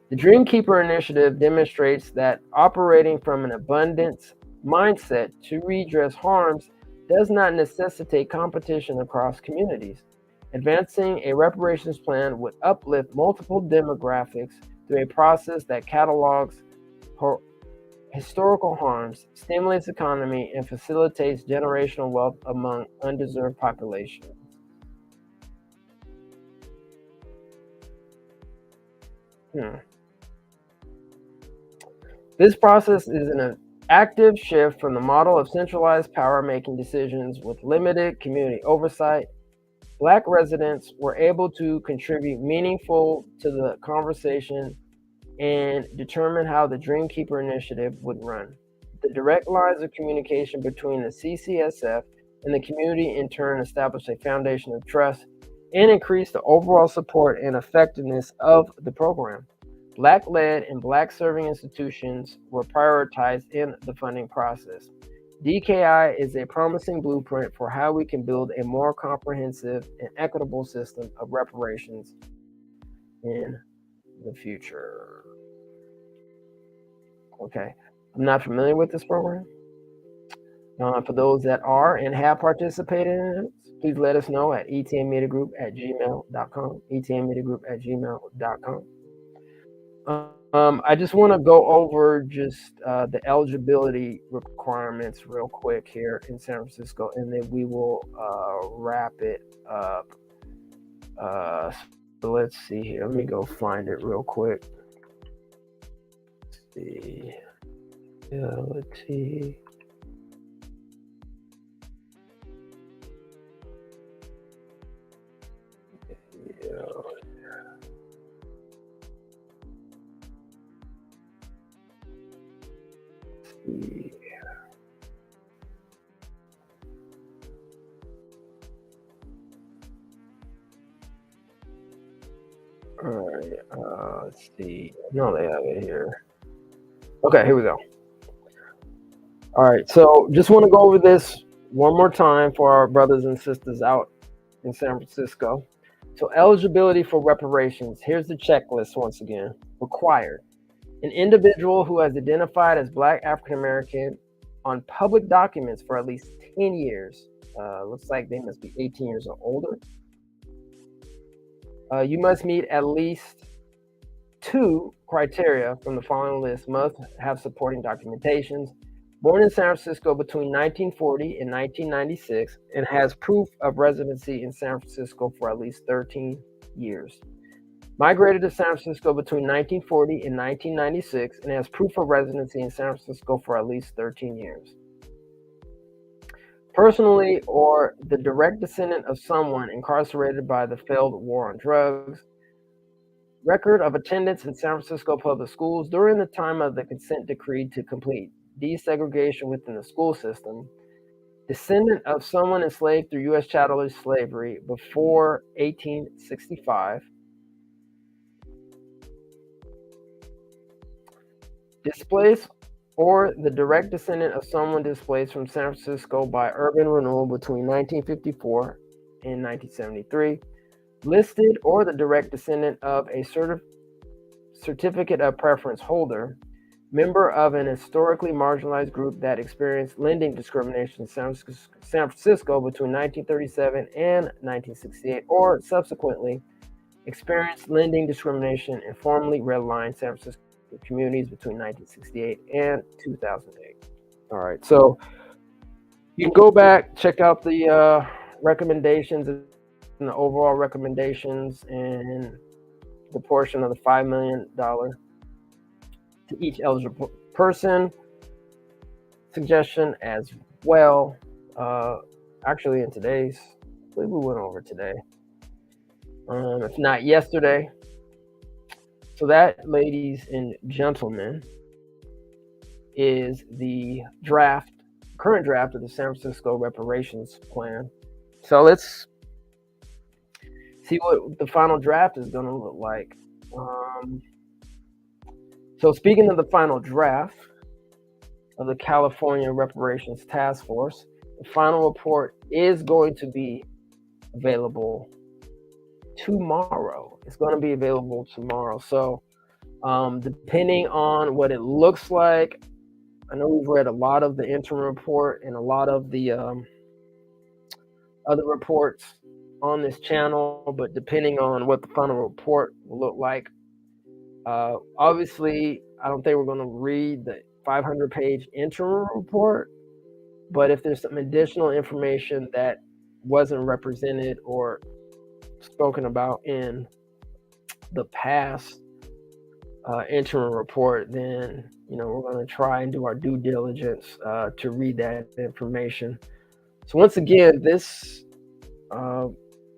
The Dreamkeeper initiative demonstrates that operating from an abundance mindset to redress harms does not necessitate competition across communities. Advancing a reparations plan would uplift multiple demographics through a process that catalogs historical harms, stimulates economy, and facilitates generational wealth among undeserved populations. This process is an active shift from the model of centralized power making decisions with limited community oversight. Black residents were able to contribute meaningful to the conversation and determine how the Dreamkeeper initiative would run. The direct lines of communication between the CCSF and the community in turn established a foundation of trust and increased the overall support and effectiveness of the program. Black-led and Black-serving institutions were prioritized in the funding process. DKI is a promising blueprint for how we can build a more comprehensive and equitable system of reparations in the future. Okay, I'm not familiar with this program. For those that are and have participated in it, please let us know at etnmediagroup@gmail.com, etnmediagroup@gmail.com. I just want to go over just the eligibility requirements real quick here in San Francisco, and then we will wrap it up. So let's see here. Let me go find it real quick. Let's see. Eligibility. right. Let's see. No, they have it here. Okay, here we go. All right, so just want to go over this one more time for our brothers and sisters out in San Francisco. So eligibility for reparations. Here's the checklist once again. Required. An individual who has identified as Black African American on public documents for at least 10 years. Looks like they must be 18 years or older. You must meet at least 2 criteria from the following list. Must have supporting documentations. Born in San Francisco between 1940 and 1996 and has proof of residency in San Francisco for at least 13 years. Migrated to San Francisco between 1940 and 1996 and has proof of residency in San Francisco for at least 13 years. Personally or the direct descendant of someone incarcerated by the failed war on drugs. Record of attendance in San Francisco public schools during the time of the consent decree to complete desegregation within the school system. Descendant of someone enslaved through U.S. chattel slavery before 1865. Displaced or the direct descendant of someone displaced from San Francisco by urban renewal between 1954 and 1973. Listed or the direct descendant of a certificate of preference holder, member of an historically marginalized group that experienced lending discrimination in San Francisco between 1937 and 1968, or subsequently experienced lending discrimination in formerly redlined San Francisco communities between 1968 and 2008. All right, so you can go back, check out the recommendations and the overall recommendations and the portion of the $5 million to each eligible person suggestion as well. Actually, in today's, I believe we went over today, if not yesterday. So that, ladies and gentlemen, is the current draft of the San Francisco reparations plan. So let's see what the final draft is going to look like. So speaking of the final draft of the California Reparations Task Force, the final report is going to be available tomorrow. It's going to be available tomorrow. So depending on what it looks like, I know we've read a lot of the interim report and a lot of the other reports on this channel, but depending on what the final report will look like, obviously, I don't think we're going to read the 500-page interim report, but if there's some additional information that wasn't represented or spoken about in the past interim report, then we're going to try and do our due diligence to read that information. So once again, this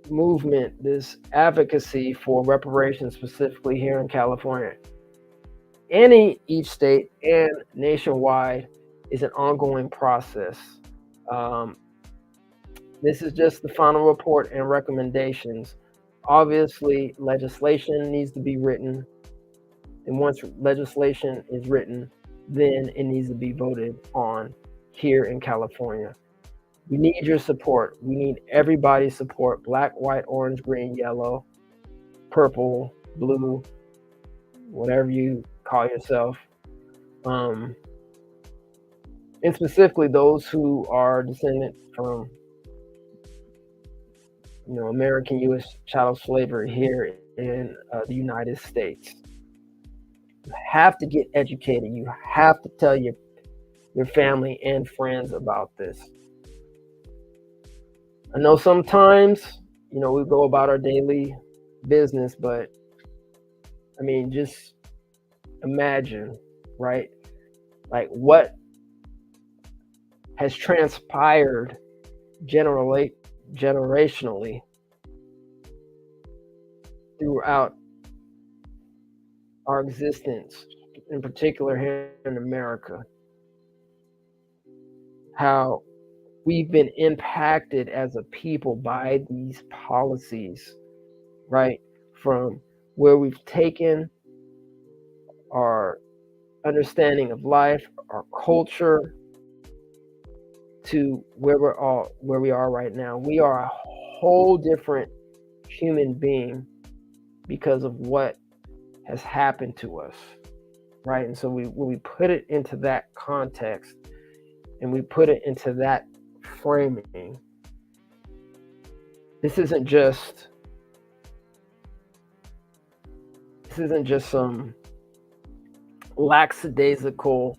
movement, this advocacy for reparations, specifically here in California, and in each state and nationwide, is an ongoing process. This is just the final report and recommendations. Obviously, legislation needs to be written, and once legislation is written, then it needs to be voted on here in California. We need your support. We need everybody's support. Black, white, orange, green, yellow, purple, blue, whatever you call yourself. And specifically those who are descendant from American U.S. chattel slavery here in the United States. You have to get educated. You have to tell your family and friends about this. I know sometimes, we go about our daily business, but I mean, just imagine, right? Like what has transpired generationally throughout our existence, in particular here in America. How we've been impacted as a people by these policies, right? From where we've taken our understanding of life, our culture, to where we are right now. We are a whole different human being because of what has happened to us, right? And so when we put it into that context and we put it into that framing, this isn't just some lackadaisical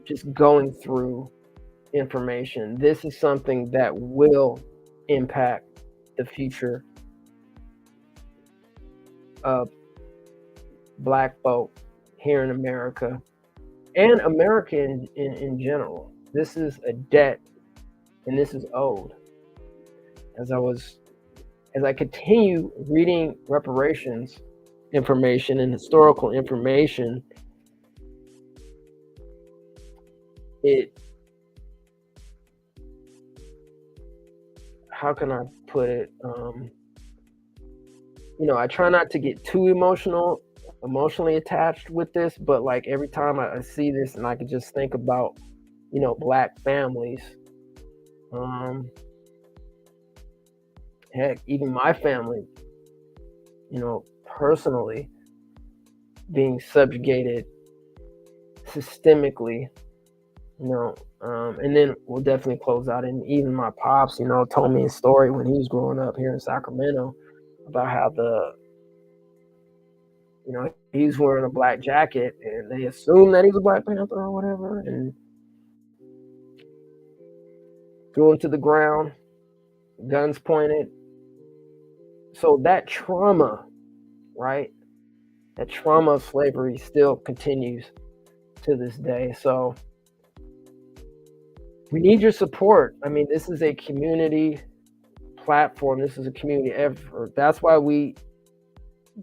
just going through information. This is something that will impact the future of Black folk here in America and America in general. This is a debt, and this is owed. As I continue reading reparations information and historical information, how can I put it? I try not to get too emotionally attached with this, but like every time I see this and I can just think about, Black families, heck, even my family, personally being subjugated systemically, and then we'll definitely close out. And even my pops, told me a story when he was growing up here in Sacramento about how he was wearing a black jacket and they assumed that he was a Black Panther or whatever and threw him to the ground, guns pointed. So that trauma, right? That trauma of slavery still continues to this day. So we need your support. I mean, this is a community platform. This is a community effort. That's why we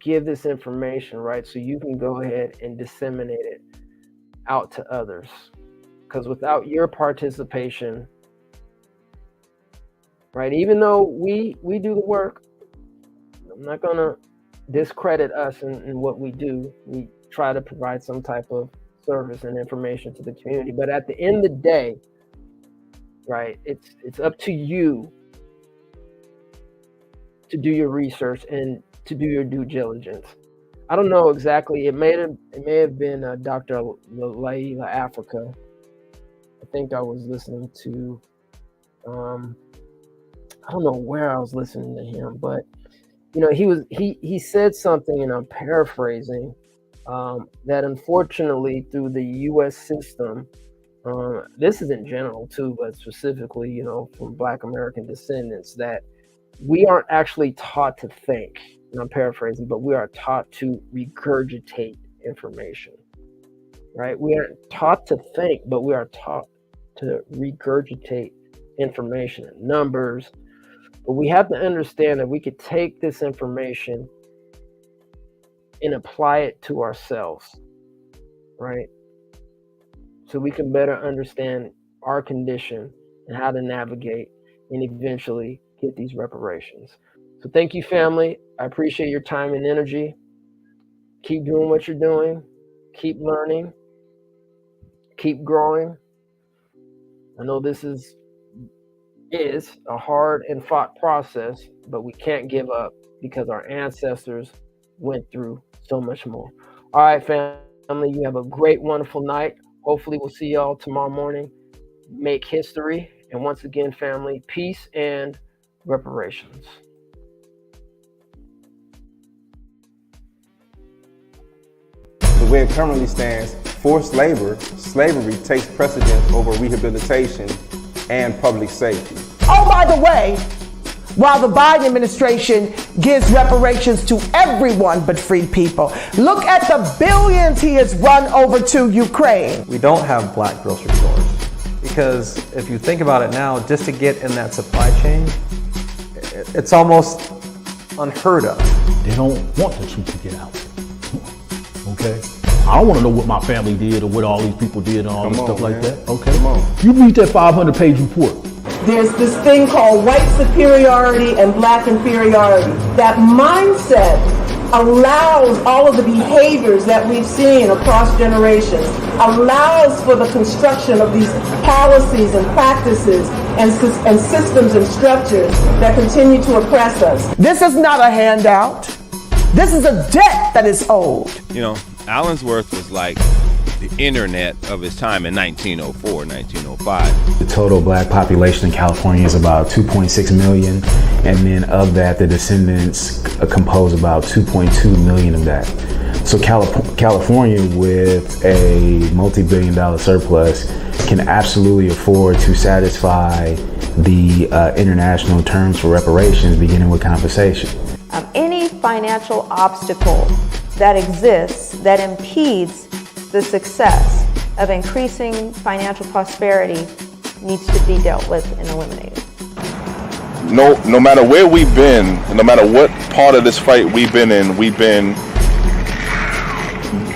give this information, right? So you can go ahead and disseminate it out to others. Because without your participation, right, even though we do the work, I'm not going to discredit us in what we do. We try to provide some type of service and information to the community. But at the end of the day, right, it's up to you to do your research and to do your due diligence. I don't know exactly. It may have been Dr. Laila Africa. I think I was listening to, I don't know where I was listening to him, but he said something, and I'm paraphrasing, that unfortunately through the U.S. system, this is in general too, but specifically, from Black American descendants, that we aren't actually taught to think, and I'm paraphrasing, but we are taught to regurgitate information, right? We aren't taught to think, but we are taught to regurgitate information and numbers. But we have to understand that we could take this information and apply it to ourselves, right? So we can better understand our condition and how to navigate and eventually get these reparations. So thank you, family. I appreciate your time and energy. Keep doing what you're doing. Keep learning. Keep growing. I know this is a hard and fought process, but we can't give up because our ancestors went through so much more. All right, family, you have a great, wonderful night. Hopefully we'll see y'all tomorrow morning. Make history. And once again, family, peace and reparations. The way it currently stands, forced labor, slavery takes precedence over rehabilitation and public safety. Oh, by the way, while the Biden administration gives reparations to everyone but free people, look at the billions he has run over to Ukraine. We don't have Black grocery stores because if you think about it now, just to get in that supply chain, it's almost unheard of. They don't want the truth to get out. Okay? I don't want to know what my family did or what all these people did and all this stuff like that. Okay? You read that 500-page report. There's this thing called white superiority and black inferiority. That mindset allows all of the behaviors that we've seen across generations, allows for the construction of these policies and practices and systems and structures that continue to oppress us. This is not a handout. This is a debt that is owed. You know, Allensworth was like the internet of his time in 1904, 1905. The total black population in California is about 2.6 million, and then of that, the descendants compose about 2.2 million of that. So California, with a multi-billion-dollar surplus, can absolutely afford to satisfy the international terms for reparations, beginning with compensation. Any financial obstacle that exists that impedes the success of increasing financial prosperity needs to be dealt with and eliminated. No matter where we've been, no matter what part of this fight we've been in, we've been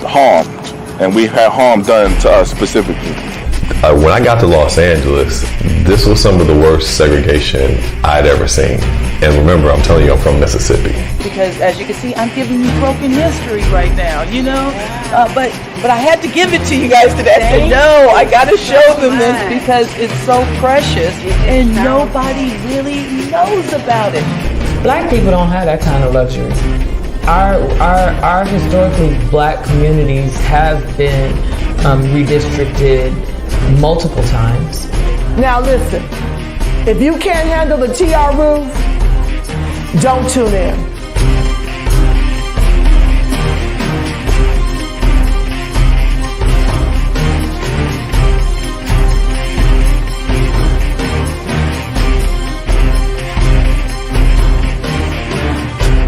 harmed, and we've had harm done to us specifically. When I got to Los Angeles, this was some of the worst segregation I'd ever seen. And remember, I'm telling you, I'm from Mississippi. Because as you can see, I'm giving you broken history right now, you know? But I had to give it to you guys today. I said, no, I got to show them this because it's so precious and nobody really knows about it. Black people don't have that kind of luxury. Our historically black communities have been redistricted multiple times. Now listen, if you can't handle the TR roof, don't tune in.